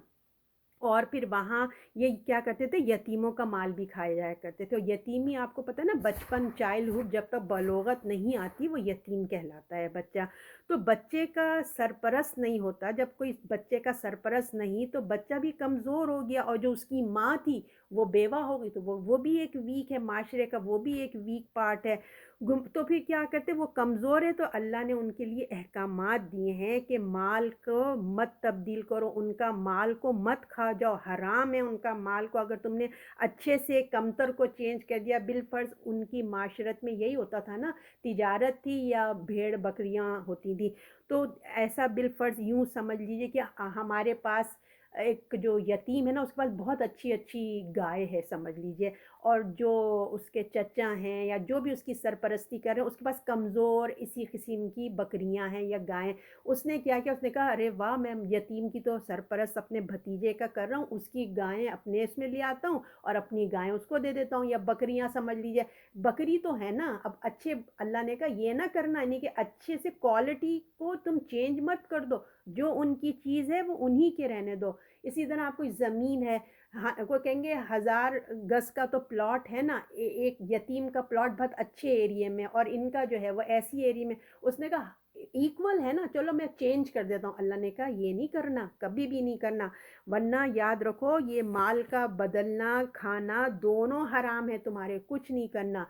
اور پھر وہاں یہ کیا کرتے تھے، یتیموں کا مال بھی کھایا جایا کرتے تھے۔ اور یتیمی آپ کو پتہ ہے نا، بچپن چائلڈہڈ جب تک بلوغت نہیں آتی وہ یتیم کہلاتا ہے بچہ۔ تو بچے کا سرپرست نہیں ہوتا، جب کوئی بچے کا سرپرست نہیں تو بچہ بھی کمزور ہو گیا، اور جو اس کی ماں تھی وہ بیوہ ہو گئی تو وہ بھی ایک ویک ہے، معاشرے کا وہ بھی ایک ویک پارٹ ہے۔ تو پھر کیا کرتے، وہ کمزور ہے تو اللہ نے ان کے لیے احکامات دیے ہیں کہ مال کو مت تبدیل کرو، ان کا مال کو مت کھا جاؤ، حرام ہے ان کا مال کو اگر تم نے اچھے سے کمتر کو چینج کر دیا۔ بالفرض ان کی معاشرت میں یہی ہوتا تھا نا، تجارت تھی یا بھیڑ بکریاں ہوتی تھیں، تو ایسا بالفرض یوں سمجھ لیجئے کہ ہمارے پاس ایک جو یتیم ہے نا، اس کے پاس بہت اچھی اچھی گائے ہے سمجھ لیجئے، اور جو اس کے چچا ہیں یا جو بھی اس کی سرپرستی کر رہے ہیں، اس کے پاس کمزور اسی قسم کی بکریاں ہیں یا گائیں۔ اس نے کیا کیا، اس نے کہا ارے واہ، میں یتیم کی تو سرپرست اپنے بھتیجے کا کر رہا ہوں، اس کی گائیں اپنے اس میں لے آتا ہوں اور اپنی گائیں اس کو دے دیتا ہوں، یا بکریاں سمجھ لیجیے، بکری تو ہے نا، اب اچھے اللہ نے کہا یہ نہ کرنا، یعنی کہ اچھے سے کوالٹی کو تم چینج مت کر دو، جو ان کی چیز ہے وہ انہی کے رہنے دو۔ اسی طرح آپ کوئی زمین ہے، ہاں کوئی کہیں گے 1000 گز کا تو پلاٹ ہے نا، ایک یتیم کا پلاٹ بہت اچھے ایریے میں، اور ان کا جو ہے وہ ایسی ایریے میں، اس نے کہا ایکول ہے نا، چلو میں چینج کر دیتا ہوں۔ اللہ نے کہا یہ نہیں کرنا، کبھی بھی نہیں کرنا، ورنہ یاد رکھو یہ مال کا بدلنا کھانا دونوں حرام ہے تمہارے، کچھ نہیں کرنا،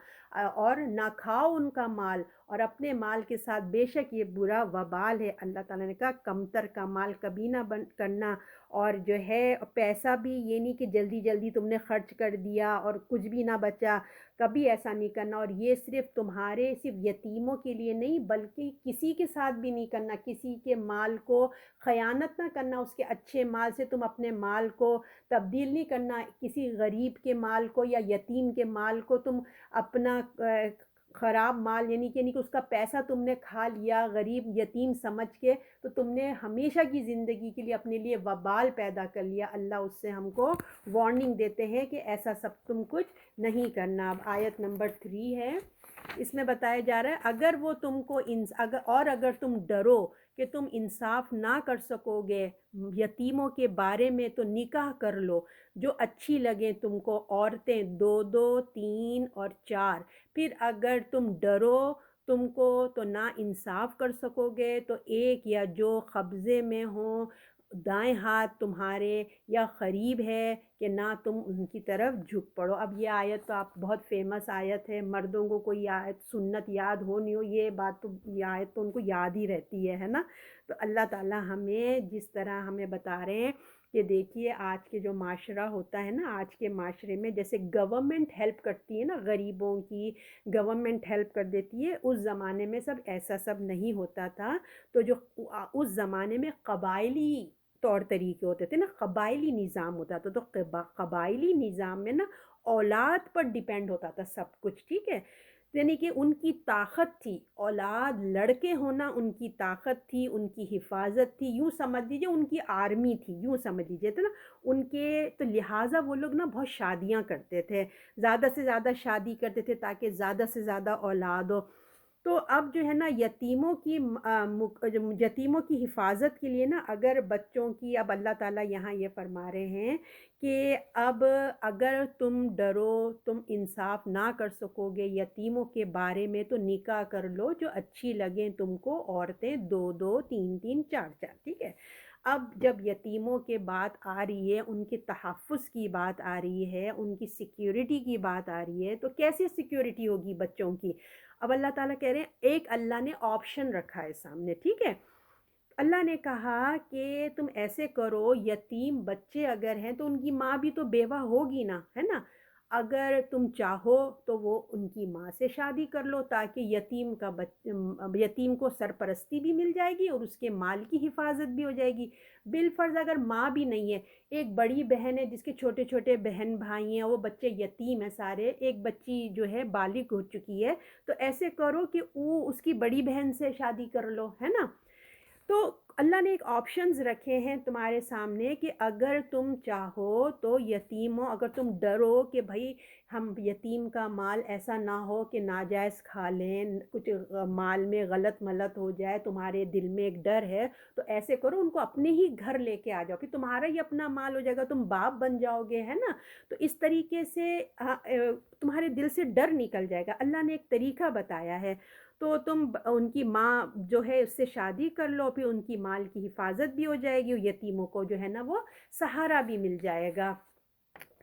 اور نہ کھاؤ ان کا مال، اور اپنے مال کے ساتھ بے شک یہ برا وبال ہے۔ اللہ تعالیٰ نے کہا کمتر کا مال کبھی نہ کرنا، اور جو ہے پیسہ بھی یہ نہیں کہ جلدی جلدی تم نے خرچ کر دیا اور کچھ بھی نہ بچا، کبھی ایسا نہیں کرنا، اور یہ صرف تمہارے صرف یتیموں کے لیے نہیں بلکہ کسی کے ساتھ بھی نہیں کرنا، کسی کے مال کو خیانت نہ کرنا، اس کے اچھے مال سے تم اپنے مال کو تبدیل نہیں کرنا، کسی غریب کے مال کو یا یتیم کے مال کو تم اپنا خراب مال، یعنی کہ اس کا پیسہ تم نے کھا لیا غریب یتیم سمجھ کے، تو تم نے ہمیشہ کی زندگی کے لیے اپنے لیے وبال پیدا کر لیا۔ اللہ اس سے ہم کو وارننگ دیتے ہیں کہ ایسا سب تم کچھ نہیں کرنا۔ اب آیت نمبر 3 ہے، اس میں بتایا جا رہا ہے اگر وہ تم کو اگر تم ڈرو کہ تم انصاف نہ کر سکو گے یتیموں کے بارے میں، تو نکاح کر لو جو اچھی لگیں تم کو، عورتیں 2 2 3 اور 4۔ پھر اگر تم ڈرو تم کو تو نہ انصاف کر سکو گے تو ایک یا جو قبضے میں ہوں دائیں ہاتھ تمہارے، یا قریب ہے کہ نہ تم ان کی طرف جھک پڑو۔ اب یہ آیت تو آپ بہت فیمس آیت ہے، مردوں کو کوئی آیت سنت یاد ہو نہیں ہو، یہ بات تو یہ آیت تو ان کو یاد ہی رہتی ہے نا۔ تو اللہ تعالیٰ ہمیں جس طرح ہمیں بتا رہے ہیں کہ دیکھیے آج کے جو معاشرہ ہوتا ہے نا، آج کے معاشرے میں جیسے گورنمنٹ ہیلپ کرتی ہے نا غریبوں کی، گورنمنٹ ہیلپ کر دیتی ہے، اس زمانے میں سب ایسا سب نہیں ہوتا تھا۔ تو جو اس زمانے میں قبائلی طور طریقے ہوتے تھے نا، قبائلی نظام ہوتا تھا، تو قبائلی نظام میں نا اولاد پر ڈیپینڈ ہوتا تھا سب کچھ، ٹھیک ہے، یعنی کہ ان کی طاقت تھی، اولاد لڑکے ہونا ان کی طاقت تھی، ان کی حفاظت تھی، یوں سمجھ لیجیے ان کی آرمی تھی، یوں سمجھ لیجیے تو نا ان کے، تو لہٰذا وہ لوگ نا بہت شادیاں کرتے تھے، زیادہ سے زیادہ شادی کرتے تھے تاکہ زیادہ سے زیادہ اولاد ہو۔ تو اب جو ہے نا یتیموں کی حفاظت کے لیے نا، اگر بچوں کی، اب اللہ تعالیٰ یہاں یہ فرما رہے ہیں کہ اب اگر تم ڈرو تم انصاف نہ کر سکو گے یتیموں کے بارے میں، تو نکاح کر لو جو اچھی لگیں تم کو، عورتیں 2 2 3 3 4 4، ٹھیک ہے۔ اب جب یتیموں کے بات آ رہی ہے، ان کے تحفظ کی بات آ رہی ہے، ان کی سیکیورٹی کی بات آ رہی ہے، تو کیسے سیکیورٹی ہوگی بچوں کی؟ اب اللہ تعالیٰ کہہ رہے ہیں ایک اللہ نے آپشن رکھا ہے سامنے، ٹھیک ہے، اللہ نے کہا کہ تم ایسے کرو، یتیم بچے اگر ہیں تو ان کی ماں بھی تو بیوہ ہوگی نا، ہے نا، اگر تم چاہو تو وہ ان کی ماں سے شادی کر لو تاکہ یتیم کو سرپرستی بھی مل جائے گی اور اس کے مال کی حفاظت بھی ہو جائے گی۔ بالفرض اگر ماں بھی نہیں ہے، ایک بڑی بہن ہے جس کے چھوٹے چھوٹے بہن بھائی ہیں، وہ بچے یتیم ہیں سارے، ایک بچی جو ہے بالغ ہو چکی ہے، تو ایسے کرو کہ وہ اس کی بڑی بہن سے شادی کر لو، ہے نا۔ تو اللہ نے ایک آپشنز رکھے ہیں تمہارے سامنے کہ اگر تم چاہو تو یتیموں، اگر تم ڈرو کہ بھائی ہم یتیم کا مال ایسا نہ ہو کہ ناجائز کھا لیں، کچھ مال میں غلط ملت ہو جائے، تمہارے دل میں ایک ڈر ہے، تو ایسے کرو ان کو اپنے ہی گھر لے کے آ جاؤ، پھر تمہارا ہی اپنا مال ہو جائے گا، تم باپ بن جاؤ گے، ہے نا۔ تو اس طریقے سے تمہارے دل سے ڈر نکل جائے گا، اللہ نے ایک طریقہ بتایا ہے۔ تو تم ان کی ماں جو ہے اس سے شادی کر لو، پھر ان کی مال کی حفاظت بھی ہو جائے گی، اور یتیموں کو جو ہے نا وہ سہارا بھی مل جائے گا۔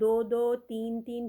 2-2, 3-3,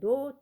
2,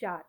4,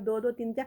2-2, 3-4,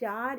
4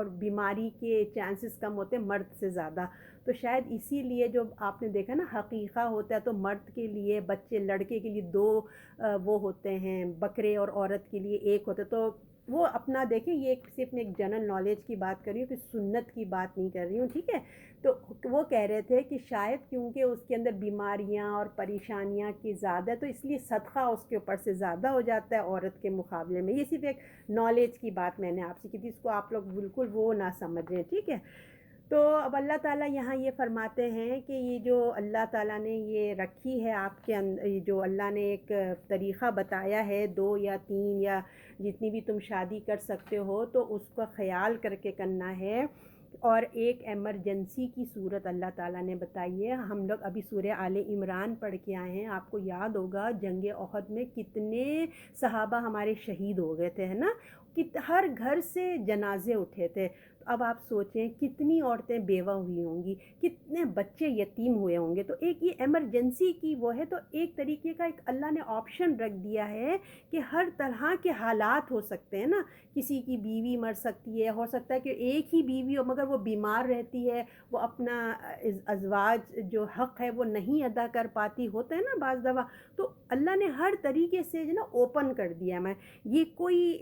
اور بیماری کے چانسز کم ہوتے ہیں مرد سے زیادہ. تو شاید اسی لیے جو آپ نے دیکھا نا حقیقہ ہوتا ہے تو مرد کے لیے بچے، لڑکے کے لیے دو وہ ہوتے ہیں بکرے، اور عورت کے لیے ایک ہوتے. تو وہ اپنا دیکھیں، یہ صرف میں ایک جنرل نالج کی بات کر رہی ہوں، کہ سنت کی بات نہیں کر رہی ہوں، ٹھیک ہے. تو وہ کہہ رہے تھے کہ شاید کیونکہ اس کے اندر بیماریاں اور پریشانیاں کی زیادہ، تو اس لیے صدقہ اس کے اوپر سے زیادہ ہو جاتا ہے عورت کے مقابلے میں. یہ صرف ایک نالج کی بات میں نے آپ سے کی تھی، اس کو آپ لوگ بالکل وہ نہ سمجھیں، ٹھیک ہے. تو اب اللہ تعالیٰ یہاں یہ فرماتے ہیں کہ یہ جو اللہ تعالیٰ نے یہ رکھی ہے آپ کے اندر، جو اللہ نے ایک طریقہ بتایا ہے، 2 یا 3 یا جتنی بھی تم شادی کر سکتے ہو، تو اس کا خیال کر کے کرنا ہے. اور ایک ایمرجنسی کی صورت اللہ تعالیٰ نے بتائی ہے. ہم لوگ ابھی سورہ آل عمران پڑھ کے آئے ہیں، آپ کو یاد ہوگا جنگ احد میں کتنے صحابہ ہمارے شہید ہو گئے تھے، ہے نا. ہر گھر سے جنازے اٹھے تھے. اب آپ سوچیں کتنی عورتیں بیوہ ہوئی ہوں گی، کتنے بچے یتیم ہوئے ہوں گے. تو ایک یہ ایمرجنسی کی وہ ہے، تو ایک طریقے کا ایک اللہ نے آپشن رکھ دیا ہے کہ ہر طرح کے حالات ہو سکتے ہیں نا. کسی کی بیوی مر سکتی ہے، ہو سکتا ہے کہ ایک ہی بیوی ہو مگر وہ بیمار رہتی ہے، وہ اپنا ازواج جو حق ہے وہ نہیں ادا کر پاتی، ہوتا ہے نا بعض دفعہ. تو اللہ نے ہر طریقے سے جو نا اوپن کر دیا. یہ کوئی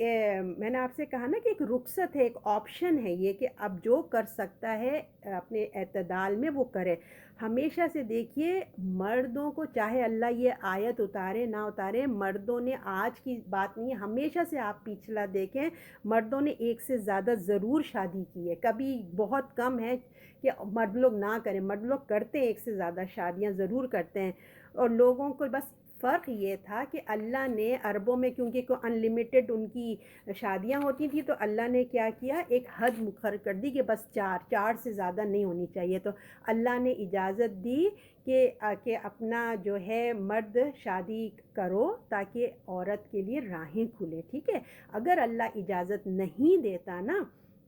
میں نے آپ سے کہا نا کہ ایک رخصت ہے، ایک آپشن ہے یہ، کہ اب جو کر سکتا ہے اپنے اعتدال میں وہ کرے. ہمیشہ سے دیکھیے مردوں کو، چاہے اللہ یہ آیت اتارے نہ اتارے، مردوں نے، آج کی بات نہیں ہے، ہمیشہ سے آپ پچھلا دیکھیں مردوں نے ایک سے زیادہ ضرور شادی کی ہے. کبھی بہت کم ہے کہ مرد لوگ نہ کریں، مرد لوگ کرتے ہیں، ایک سے زیادہ شادیاں ضرور کرتے ہیں. اور لوگوں کو بس فرق یہ تھا کہ اللہ نے عربوں میں کیونکہ کو انلمیٹڈ ان کی شادیاں ہوتی تھیں، تو اللہ نے کیا کیا، ایک حد مقرر کر دی کہ بس چار سے زیادہ نہیں ہونی چاہیے. تو اللہ نے اجازت دی کہ اپنا جو ہے مرد شادی کرو تاکہ عورت کے لیے راہیں کھلے، ٹھیک ہے. اگر اللہ اجازت نہیں دیتا نا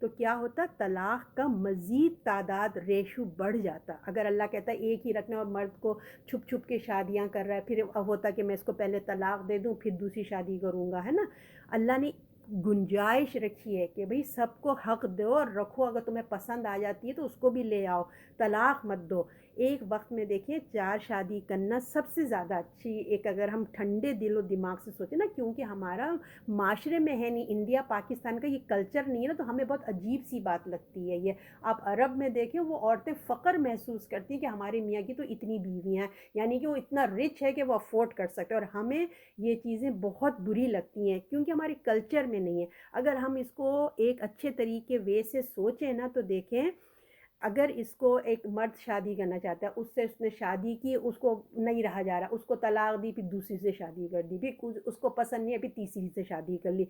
تو کیا ہوتا، طلاق کا مزید تعداد ریشو بڑھ جاتا. اگر اللہ کہتا ہے ایک ہی رکھنا اور مرد کو چھپ چھپ کے شادیاں کر رہا ہے، پھر ہوتا کہ میں اس کو پہلے طلاق دے دوں پھر دوسری شادی کروں گا، ہے نا. اللہ نے گنجائش رکھی ہے کہ بھئی سب کو حق دو اور رکھو، اگر تمہیں پسند آ جاتی ہے تو اس کو بھی لے آؤ، طلاق مت دو. ایک وقت میں دیکھیں 4 شادی کرنا سب سے زیادہ اچھی ایک، اگر ہم ٹھنڈے دل و دماغ سے سوچیں نا، کیونکہ ہمارا معاشرے میں ہے نہیں، انڈیا پاکستان کا یہ کلچر نہیں ہے نا، تو ہمیں بہت عجیب سی بات لگتی ہے یہ. آپ عرب میں دیکھیں وہ عورتیں فخر محسوس کرتی ہیں کہ ہمارے میاں کی تو اتنی بیویاں ہیں، یعنی کہ وہ اتنا رچ ہے کہ وہ افورڈ کر سکتے ہیں. اور ہمیں یہ چیزیں بہت بری لگتی ہیں کیونکہ ہمارے کلچر میں نہیں ہے. اگر ہم اس کو ایک اچھے طریقے وے سے سوچیں نا تو دیکھیں، اگر اس کو ایک مرد شادی کرنا چاہتا ہے، اس نے شادی کی، اس کو نہیں رہا جا رہا، اس کو طلاق دی، پھر دوسری سے شادی کر دی، پھر اس کو پسند نہیں ہے، پھر تیسری سے شادی کر لی.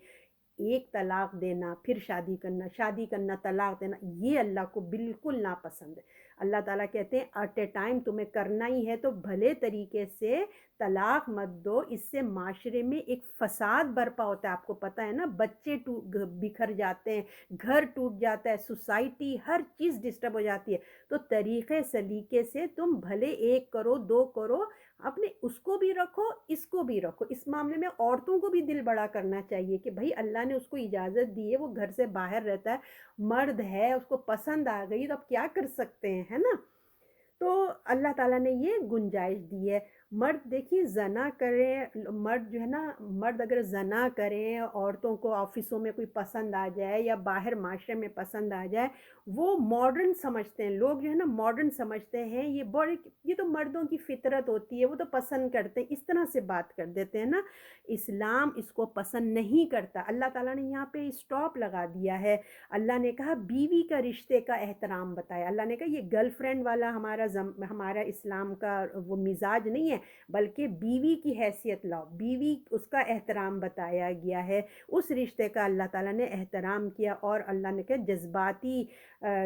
ایک طلاق دینا، پھر شادی کرنا طلاق دینا، یہ اللہ کو بالکل ناپسند ہے. اللہ تعالیٰ کہتے ہیں ایٹ اے ٹائم تمہیں کرنا ہی ہے تو بھلے طریقے سے طلاق مت دو. اس سے معاشرے میں ایک فساد برپا ہوتا ہے، آپ کو پتہ ہے نا، بچے بکھر جاتے ہیں، گھر ٹوٹ جاتا ہے، سوسائٹی ہر چیز ڈسٹرب ہو جاتی ہے. تو طریقے سلیقے سے تم بھلے 1 کرو 2 کرو، اپنے اس کو بھی رکھو اس کو بھی رکھو. اس معاملے میں عورتوں کو بھی دل بڑا کرنا چاہیے کہ بھائی اللہ نے اس کو اجازت دی ہے، وہ گھر سے باہر رہتا ہے، مرد ہے، اس کو پسند آ گئی تو اب کیا کر سکتے ہیں، ہے نا. تو اللہ تعالیٰ نے یہ گنجائش دی ہے. مرد دیکھیے زنا کریں، مرد جو ہے نا، مرد اگر زنا کریں، عورتوں کو آفسوں میں کوئی پسند آ جائے یا باہر معاشرے میں پسند آ جائے، وہ ماڈرن سمجھتے ہیں لوگ، جو ہے نا ماڈرن سمجھتے ہیں، یہ تو مردوں کی فطرت ہوتی ہے، وہ تو پسند کرتے ہیں، اس طرح سے بات کر دیتے ہیں نا. اسلام اس کو پسند نہیں کرتا. اللہ تعالیٰ نے یہاں پہ اسٹاپ لگا دیا ہے. اللہ نے کہا بیوی کا رشتے کا احترام بتایا. اللہ نے کہا یہ گرل فرینڈ والا ہمارا اسلام کا وہ مزاج نہیں ہے، بلکہ بیوی کی حیثیت لاؤ، بیوی اس کا احترام بتایا گیا ہے. اس رشتے کا اللہ تعالیٰ نے احترام کیا. اور اللہ نے کہا جذباتی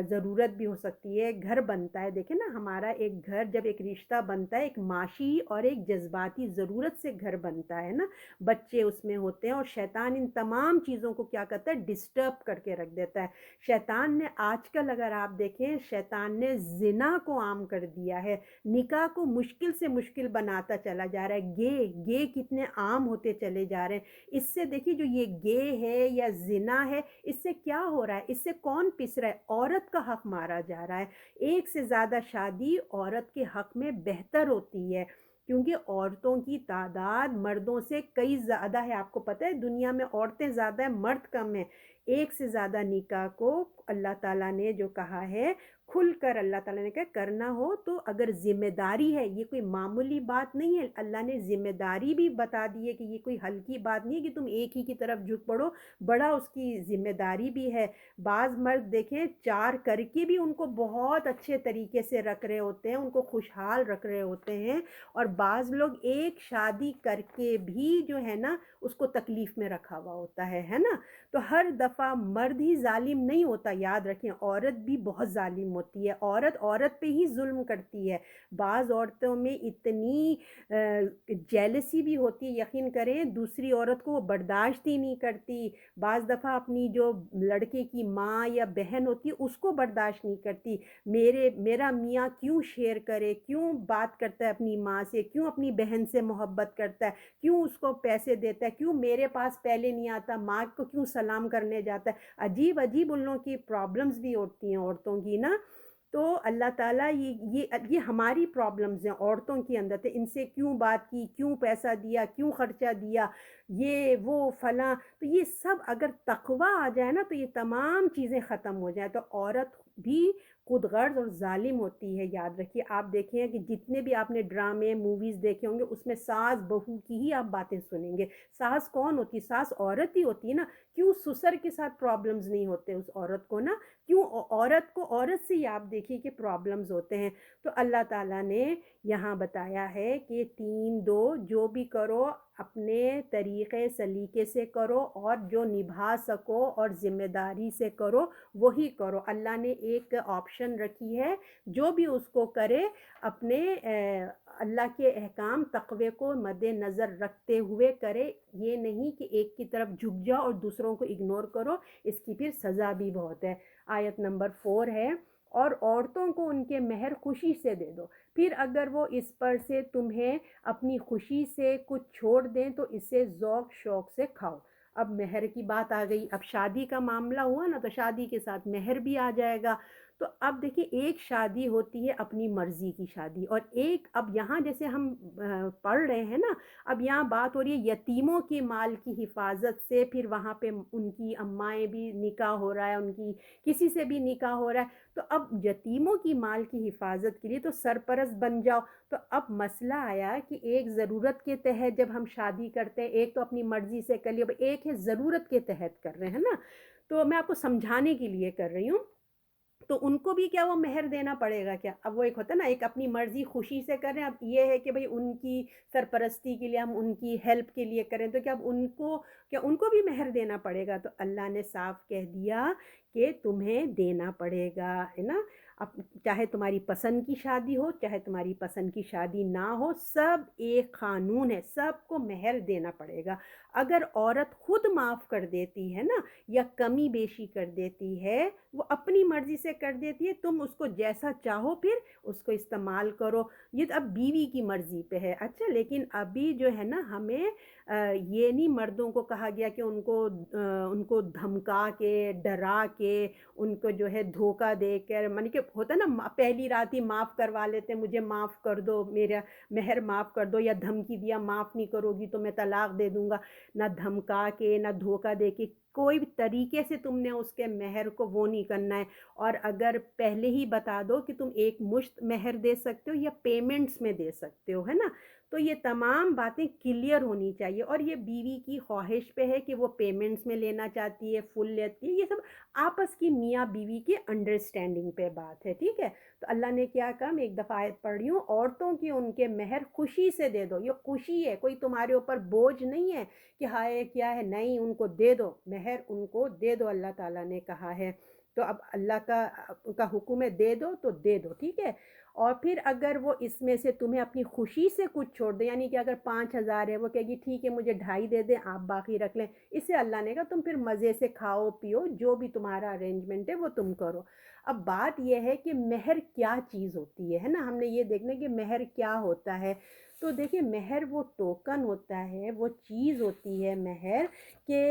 ضرورت بھی ہو سکتی ہے، گھر بنتا ہے، دیکھیں نا ہمارا ایک گھر جب ایک رشتہ بنتا ہے، ایک معاشی اور ایک جذباتی ضرورت سے گھر بنتا ہے نا، بچے اس میں ہوتے ہیں، اور شیطان ان تمام چیزوں کو کیا کرتا ہے، ڈسٹرب کر کے رکھ دیتا ہے. شیطان نے آج کل اگر آپ دیکھیں، شیطان نے زنا کو عام کر دیا ہے، نکاح کو مشکل سے مشکل بناتا چلا جا رہا ہے، گے کتنے عام ہوتے چلے جا رہے ہیں۔ اس سے دیکھیے جو یہ گے ہے یا زنا ہے، اس سے کیا ہو رہا ہے، اس سے کون پس رہا ہے، عورت کا حق مارا جا رہا ہے۔ ایک سے زیادہ شادی عورت کے حق میں بہتر ہوتی ہے، کیونکہ عورتوں کی تعداد مردوں سے کئی زیادہ ہے۔ آپ کو پتہ ہے دنیا میں عورتیں زیادہ ہیں، مرد کم ہیں۔ ایک سے زیادہ نکاح کو اللہ تعالیٰ نے جو کہا ہے، کھل کر اللہ تعالیٰ نے کہا کرنا ہو تو اگر ذمہ داری ہے، یہ کوئی معمولی بات نہیں ہے، اللہ نے ذمہ داری بھی بتا دی ہے کہ یہ کوئی ہلکی بات نہیں ہے کہ تم ایک ہی کی طرف جھک پڑو، بڑا اس کی ذمہ داری بھی ہے۔ بعض مرد دیکھیں 4 کر کے بھی ان کو بہت اچھے طریقے سے رکھ رہے ہوتے ہیں، ان کو خوشحال رکھ رہے ہوتے ہیں، اور بعض لوگ ایک شادی کر کے بھی جو ہے نا اس کو تکلیف میں رکھا ہوا ہوتا ہے نا۔ تو ہر دفعہ مرد ہی ظالم نہیں ہوتا، یاد رکھیں عورت بھی بہت ظالم ہوتی ہے، عورت پہ ہی ظلم کرتی ہے۔ بعض عورتوں میں اتنی جیلسی بھی ہوتی ہے، یقین کریں دوسری عورت کو وہ برداشت ہی نہیں کرتی، بعض دفعہ اپنی جو لڑکے کی ماں یا بہن ہوتی ہے اس کو برداشت نہیں کرتی، میرا میاں کیوں شیئر کرے، کیوں بات کرتا ہے اپنی ماں سے، کیوں اپنی بہن سے محبت کرتا ہے، کیوں اس کو پیسے دیتا ہے، کیوں میرے پاس پہلے نہیں آتا، ماں کو کیوں سلام کرنے جاتا ہے۔ عجیب عجیب ان لوگوں کی پرابلمز بھی ہوتی ہیں عورتوں کی نا۔ تو اللہ تعالیٰ یہ ہماری پرابلمز ہیں عورتوں کے اندر تھے، ان سے کیوں بات کی، کیوں پیسہ دیا، کیوں خرچہ دیا، یہ وہ فلاں۔ تو یہ سب اگر تقویٰ آ جائے نا تو یہ تمام چیزیں ختم ہو جائیں، تو عورت بھی خود غرض اور ظالم ہوتی ہے۔ یاد رکھیے آپ دیکھیں کہ جتنے بھی آپ نے ڈرامے موویز دیکھے ہوں گے اس میں ساس بہو کی ہی آپ باتیں سنیں گے۔ ساس کون ہوتی ہے؟ ساس عورت ہی ہوتی ہے نا۔ کیوں سسر کے ساتھ پرابلمز نہیں ہوتے اس عورت کو نا، کیوں عورت کو عورت سے ہی آپ دیکھیے کہ پرابلمز ہوتے ہیں۔ تو اللہ تعالیٰ نے یہاں بتایا ہے کہ 3 جو بھی کرو اپنے طریقے سلیقے سے کرو، اور جو نبھا سکو اور ذمہ داری سے کرو وہی کرو۔ اللہ نے ایک آپشن رکھی ہے، جو بھی اس کو کرے اپنے اللہ کے احکام تقوی کو مد نظر رکھتے ہوئے کرے، یہ نہیں کہ ایک کی طرف جھک جاؤ اور دوسروں کو اگنور کرو، اس کی پھر سزا بھی بہت ہے۔ آیت نمبر 4 ہے، اور عورتوں کو ان کے مہر خوشی سے دے دو، پھر اگر وہ اس پر سے تمہیں اپنی خوشی سے کچھ چھوڑ دیں تو اسے ذوق شوق سے کھاؤ۔ اب مہر کی بات آ گئی، اب شادی کا معاملہ ہوا نا تو شادی کے ساتھ مہر بھی آ جائے گا۔ تو اب دیکھیں ایک شادی ہوتی ہے اپنی مرضی کی شادی، اور ایک اب یہاں جیسے ہم پڑھ رہے ہیں نا، اب یہاں بات ہو رہی ہے یتیموں کے مال کی حفاظت سے، پھر وہاں پہ ان کی امائیں بھی نکاح ہو رہا ہے، ان کی کسی سے بھی نکاح ہو رہا ہے، تو اب یتیموں کی مال کی حفاظت کے لیے تو سرپرست بن جاؤ۔ تو اب مسئلہ آیا کہ ایک ضرورت کے تحت جب ہم شادی کرتے ہیں، ایک تو اپنی مرضی سے کر لیا، ایک ہے ضرورت کے تحت کر رہے ہیں نا، تو میں آپ کو سمجھانے کے لیے کر رہی ہوں۔ تو ان کو بھی کیا وہ مہر دینا پڑے گا کیا؟ اب وہ ایک ہوتا ہے نا، ایک اپنی مرضی خوشی سے کر رہے ہیں، اب یہ ہے کہ بھئی ان کی سرپرستی کے لیے ہم ان کی ہیلپ کے لیے کریں، تو کیا اب ان کو بھی مہر دینا پڑے گا؟ تو اللہ نے صاف کہہ دیا کہ تمہیں دینا پڑے گا، ہے نا۔ اب چاہے تمہاری پسند کی شادی ہو چاہے تمہاری پسند کی شادی نہ ہو، سب ایک قانون ہے، سب کو مہر دینا پڑے گا۔ اگر عورت خود معاف کر دیتی ہے نا، یا کمی بیشی کر دیتی ہے، وہ اپنی مرضی سے کر دیتی ہے، تم اس کو جیسا چاہو پھر اس کو استعمال کرو، یہ اب بیوی کی مرضی پہ ہے۔ اچھا لیکن ابھی جو ہے نا ہمیں یہ نہیں مردوں کو کہا گیا کہ ان کو دھمکا کے ڈرا کے ان کو جو ہے دھوکہ دے کر، مانی کہ ہوتا ہے نا پہلی رات ہی معاف کروا لیتے ہیں، مجھے معاف کر دو، میرا مہر معاف کر دو، یا دھمکی دیا معاف نہیں کرو گی تو میں طلاق دے دوں گا۔ نہ دھمکا کے نہ دھوکہ دے کے، کوئی بھی طریقے سے تم نے اس کے مہر کو وہ نہیں کرنا ہے۔ اور اگر پہلے ہی بتا دو کہ تم ایک مشت مہر دے سکتے ہو یا پیمنٹس میں دے سکتے ہو، ہے نا، تو یہ تمام باتیں کلیئر ہونی چاہیے۔ اور یہ بیوی کی خواہش پہ ہے کہ وہ پیمنٹس میں لینا چاہتی ہے، فل لیتی ہے، یہ سب آپس کی میاں بیوی کے انڈرسٹینڈنگ پہ بات ہے، ٹھیک ہے۔ تو اللہ نے کیا کہا، میں ایک دفعہ آیت پڑھ رہی ہوں، عورتوں کی ان کے مہر خوشی سے دے دو، یہ خوشی ہے، کوئی تمہارے اوپر بوجھ نہیں ہے کہ ہائے کیا ہے، نہیں، ان کو دے دو مہر، ان کو دے دو، اللہ تعالیٰ نے کہا ہے۔ تو اب اللہ کا حکم ہے دے دو تو دے دو، ٹھیک ہے۔ اور پھر اگر وہ اس میں سے تمہیں اپنی خوشی سے کچھ چھوڑ دیں، یعنی کہ اگر 5,000 ہے، وہ کہے گی ٹھیک ہے مجھے 2.5 دے دیں، آپ باقی رکھ لیں، اس سے اللہ نے کہا تم پھر مزے سے کھاؤ پیو، جو بھی تمہارا ارینجمنٹ ہے وہ تم کرو۔ اب بات یہ ہے کہ مہر کیا چیز ہوتی ہے نا، ہم نے یہ دیکھنا کہ مہر کیا ہوتا ہے۔ تو دیکھیں مہر وہ ٹوکن ہوتا ہے، وہ چیز ہوتی ہے مہر، کہ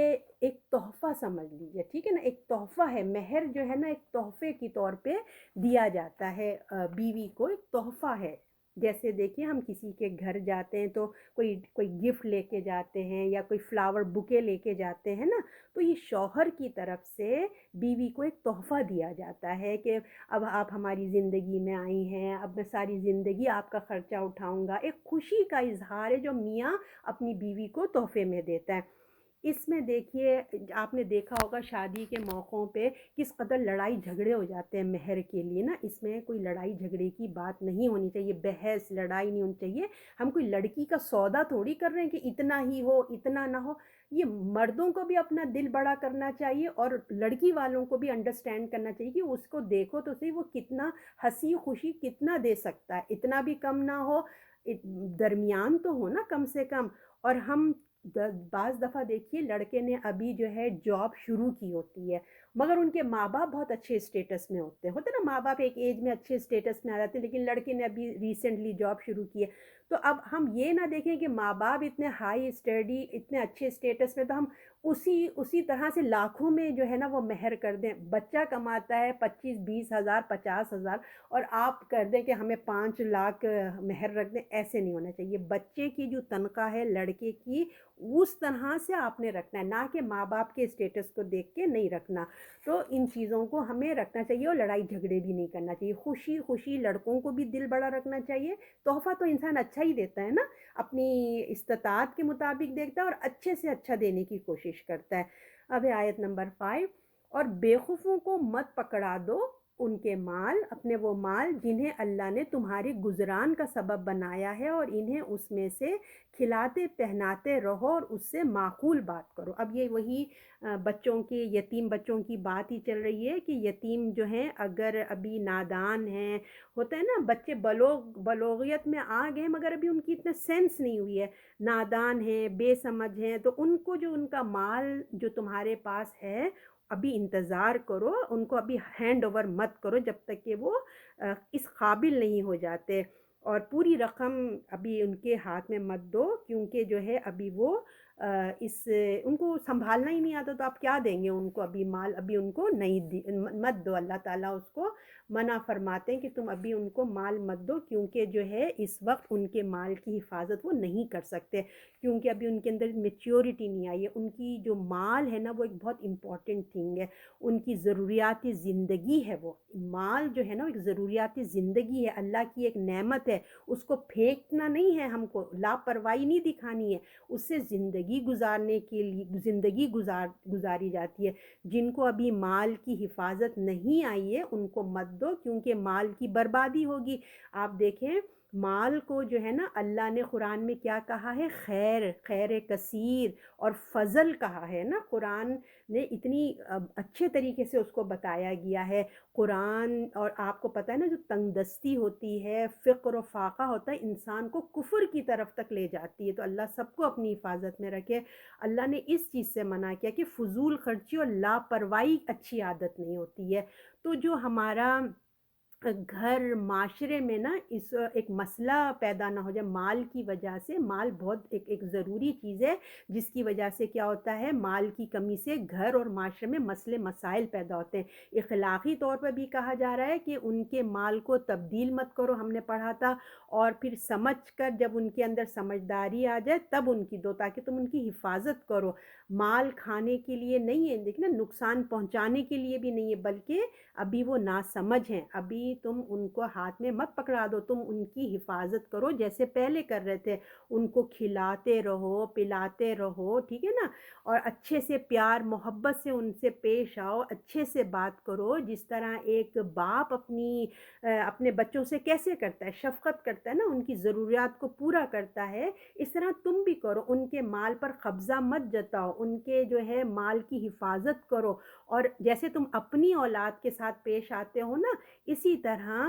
ایک تحفہ سمجھ لیجیے، ٹھیک ہے نا، ایک تحفہ ہے مہر جو ہے نا، ایک تحفے کی طور پہ دیا جاتا ہے بیوی کو، ایک تحفہ ہے۔ جیسے دیکھیے ہم کسی کے گھر جاتے ہیں تو کوئی گفٹ لے کے جاتے ہیں یا کوئی فلاور بکے لے کے جاتے ہیں نا، تو یہ شوہر کی طرف سے بیوی کو ایک تحفہ دیا جاتا ہے کہ اب آپ ہماری زندگی میں آئی ہیں، اب میں ساری زندگی آپ کا خرچہ اٹھاؤں گا، ایک خوشی کا اظہار ہے جو میاں اپنی بیوی کو تحفے میں دیتا ہے۔ اس میں دیکھیے آپ نے دیکھا ہوگا شادی کے موقعوں پہ کس قدر لڑائی جھگڑے ہو جاتے ہیں مہر کے لیے نا، اس میں کوئی لڑائی جھگڑے کی بات نہیں ہونی چاہیے، بحث لڑائی نہیں ہونی چاہیے۔ ہم کوئی لڑکی کا سودا تھوڑی کر رہے ہیں کہ اتنا ہی ہو اتنا نہ ہو، یہ مردوں کو بھی اپنا دل بڑا کرنا چاہیے اور لڑکی والوں کو بھی انڈرسٹینڈ کرنا چاہیے کہ اس کو دیکھو تو صحیح وہ کتنا ہنسی خوشی کتنا دے سکتا ہے، اتنا بھی کم نہ ہو، درمیان تو ہو نا کم سے کم۔ اور ہم بعض دفعہ دیکھیے لڑکے نے ابھی جو ہے جاب شروع کی ہوتی ہے، مگر ان کے ماں باپ بہت اچھے اسٹیٹس میں ہوتے نا، ماں باپ ایک ایج میں اچھے اسٹیٹس میں آ جاتے ہیں، لیکن لڑکے نے ابھی ریسنٹلی جاب شروع کی ہے۔ تو اب ہم یہ نہ دیکھیں کہ ماں باپ اتنے ہائی اسٹڈی اتنے اچھے اسٹیٹس میں، تو ہم اسی طرح سے لاکھوں میں جو ہے نا وہ مہر کر دیں، بچہ کماتا ہے 25-20 ہزار 50 ہزار اور آپ کر دیں کہ ہمیں 5 لاکھ مہر رکھ دیں، ایسے نہیں ہونا چاہیے۔ بچے کی جو تنخواہ ہے لڑکے کی اس طرح سے آپ نے رکھنا ہے، نہ کہ ماں باپ کے اسٹیٹس کو دیکھ کے نہیں رکھنا۔ تو ان چیزوں کو ہمیں رکھنا چاہیے اور لڑائی جھگڑے بھی نہیں کرنا چاہیے، خوشی خوشی لڑکوں کو بھی دل بڑا رکھنا چاہیے۔ تحفہ تو انسان اچھا ہی دیتا ہے نا، اپنی استطاعت کے مطابق دیکھتا ہے اور اچھے سے اچھا دینے کی کوشش کرتا ہے۔ اب ہے آیت نمبر 5، اور بیوقوفوں کو مت پکڑا دو ان کے مال، اپنے وہ مال جنہیں اللہ نے تمہاری گزران کا سبب بنایا ہے، اور انہیں اس میں سے کھلاتے پہناتے رہو اور اس سے معقول بات کرو۔ اب یہ وہی بچوں کے یتیم بچوں کی بات ہی چل رہی ہے کہ یتیم جو ہیں اگر ابھی نادان ہیں، ہوتا ہے نا بچے بلوغیت میں آ گئے مگر ابھی ان کی اتنا سینس نہیں ہوئی ہے، نادان ہیں بے سمجھ ہیں، تو ان کو جو ان کا مال جو تمہارے پاس ہے ابھی انتظار کرو، ان کو ابھی ہینڈ اوور مت کرو جب تک کہ وہ اس قابل نہیں ہو جاتے، اور پوری رقم ابھی ان کے ہاتھ میں مت دو، کیونکہ جو ہے ابھی وہ ان کو سنبھالنا ہی نہیں آتا، تو آپ کیا دیں گے ان کو ابھی مال، ابھی ان کو نہیں مت دو۔ اللہ تعالیٰ اس کو منع فرماتے ہیں کہ تم ابھی ان کو مال مت دو، کیونکہ جو ہے اس وقت ان کے مال کی حفاظت وہ نہیں کر سکتے، کیونکہ ابھی ان کے اندر میچیورٹی نہیں آئی ہے۔ ان کی جو مال ہے نا وہ ایک بہت امپورٹنٹ تھنگ ہے، ان کی ضروریاتی زندگی ہے، وہ مال جو ہے نا ایک ضروریاتی زندگی ہے، اللہ کی ایک نعمت ہے، اس کو پھینکنا نہیں ہے، ہم کو لاپرواہی نہیں دکھانی ہے، اس سے زندگی گزارنے کے لیے زندگی گزاری جاتی ہے۔ جن کو ابھی مال کی حفاظت نہیں آئی ہے ان کو مت دو، کیونکہ مال کی بربادی ہوگی۔ آپ دیکھیں مال کو جو ہے نا اللہ نے قرآن میں کیا کہا ہے، خیر کثیر اور فضل کہا ہے نا، قرآن نے اتنی اچھے طریقے سے اس کو بتایا گیا ہے۔ قرآن اور آپ کو پتہ ہے نا جو تنگ دستی ہوتی ہے، فقر و فاقہ ہوتا ہے، انسان کو کفر کی طرف تک لے جاتی ہے، تو اللہ سب کو اپنی حفاظت میں رکھے۔ اللہ نے اس چیز سے منع کیا کہ فضول خرچی اور لاپرواہی اچھی عادت نہیں ہوتی ہے۔ تو جو ہمارا گھر معاشرے میں نا اس ایک مسئلہ پیدا نہ ہو جائے مال کی وجہ سے، مال بہت ایک ضروری چیز ہے جس کی وجہ سے کیا ہوتا ہے، مال کی کمی سے گھر اور معاشرے میں مسئلے مسائل پیدا ہوتے ہیں۔ اخلاقی طور پر بھی کہا جا رہا ہے کہ ان کے مال کو تبدیل مت کرو، ہم نے پڑھا تھا، اور پھر سمجھ کر جب ان کے اندر سمجھداری آ جائے تب ان کی دو، تاکہ تم ان کی حفاظت کرو۔ مال کھانے کے لیے نہیں ہے، دیکھنا نقصان پہنچانے کے لیے بھی نہیں ہے، بلکہ ابھی وہ ناسمجھ ہیں، ابھی تم ان کو ہاتھ میں مت پکڑا دو، تم ان کی حفاظت کرو جیسے پہلے کر رہے تھے، ان کو کھلاتے رہو پلاتے رہو، ٹھیک ہے نا، اور اچھے سے پیار محبت سے ان سے پیش آؤ، اچھے سے بات کرو، جس طرح ایک باپ اپنے بچوں سے کیسے کرتا ہے، شفقت کرتا ہے نا، ان کی ضروریات کو پورا کرتا ہے، اس طرح تم بھی کرو، ان کے مال پر قبضہ مت جتاؤ، ان کے جو ہے مال کی حفاظت کرو، اور جیسے تم اپنی اولاد کے ساتھ پیش آتے ہو نا اسی طرح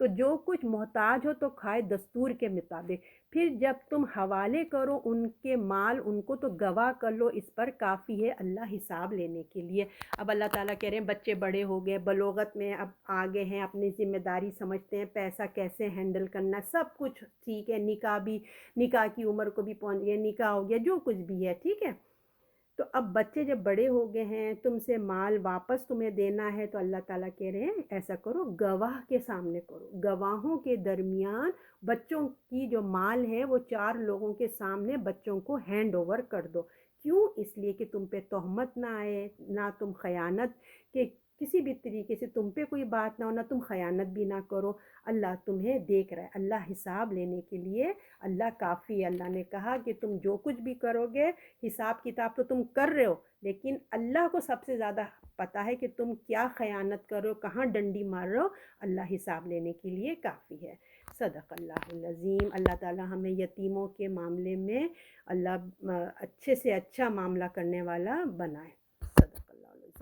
تو جو کچھ محتاج ہو تو کھائے دستور کے مطابق، پھر جب تم حوالے کرو ان کے مال ان کو تو گواہ کر لو، اس پر کافی ہے اللہ حساب لینے کے لیے۔ اب اللہ تعالیٰ کہہ رہے ہیں بچے بڑے ہو گئے، بلوغت میں اب آگے ہیں، اپنی ذمہ داری سمجھتے ہیں، پیسہ کیسے ہینڈل کرنا سب کچھ ٹھیک ہے، نکاح بھی، نکاح کی عمر کو بھی پہنچ گیا، نکاح ہو گیا، جو کچھ بھی ہے ٹھیک ہے۔ تو اب بچے جب بڑے ہو گئے ہیں، تم سے مال واپس تمہیں دینا ہے، تو اللہ تعالیٰ کہہ رہے ہیں ایسا کرو گواہ کے سامنے کرو، گواہوں کے درمیان بچوں کی جو مال ہے وہ 4 لوگوں کے سامنے بچوں کو ہینڈ اوور کر دو۔ کیوں؟ اس لیے کہ تم پہ تہمت نہ آئے، نہ تم خیانت کے کسی بھی طریقے سے تم پہ کوئی بات نہ ہو، نہ تم خیانت بھی نہ کرو۔ اللہ تمہیں دیکھ رہا ہے، اللہ حساب لینے کے لیے اللہ کافی ہے۔ اللہ نے کہا کہ تم جو کچھ بھی کرو گے، حساب کتاب تو تم کر رہے ہو، لیکن اللہ کو سب سے زیادہ پتہ ہے کہ تم کیا خیانت کر رہے ہو، کہاں ڈنڈی مار رہے ہو۔ اللہ حساب لینے کے لیے کافی ہے۔ صدق اللہ العظیم۔ اللہ تعالیٰ ہمیں یتیموں کے معاملے میں اللہ اچھے سے اچھا معاملہ کرنے والا بنائے۔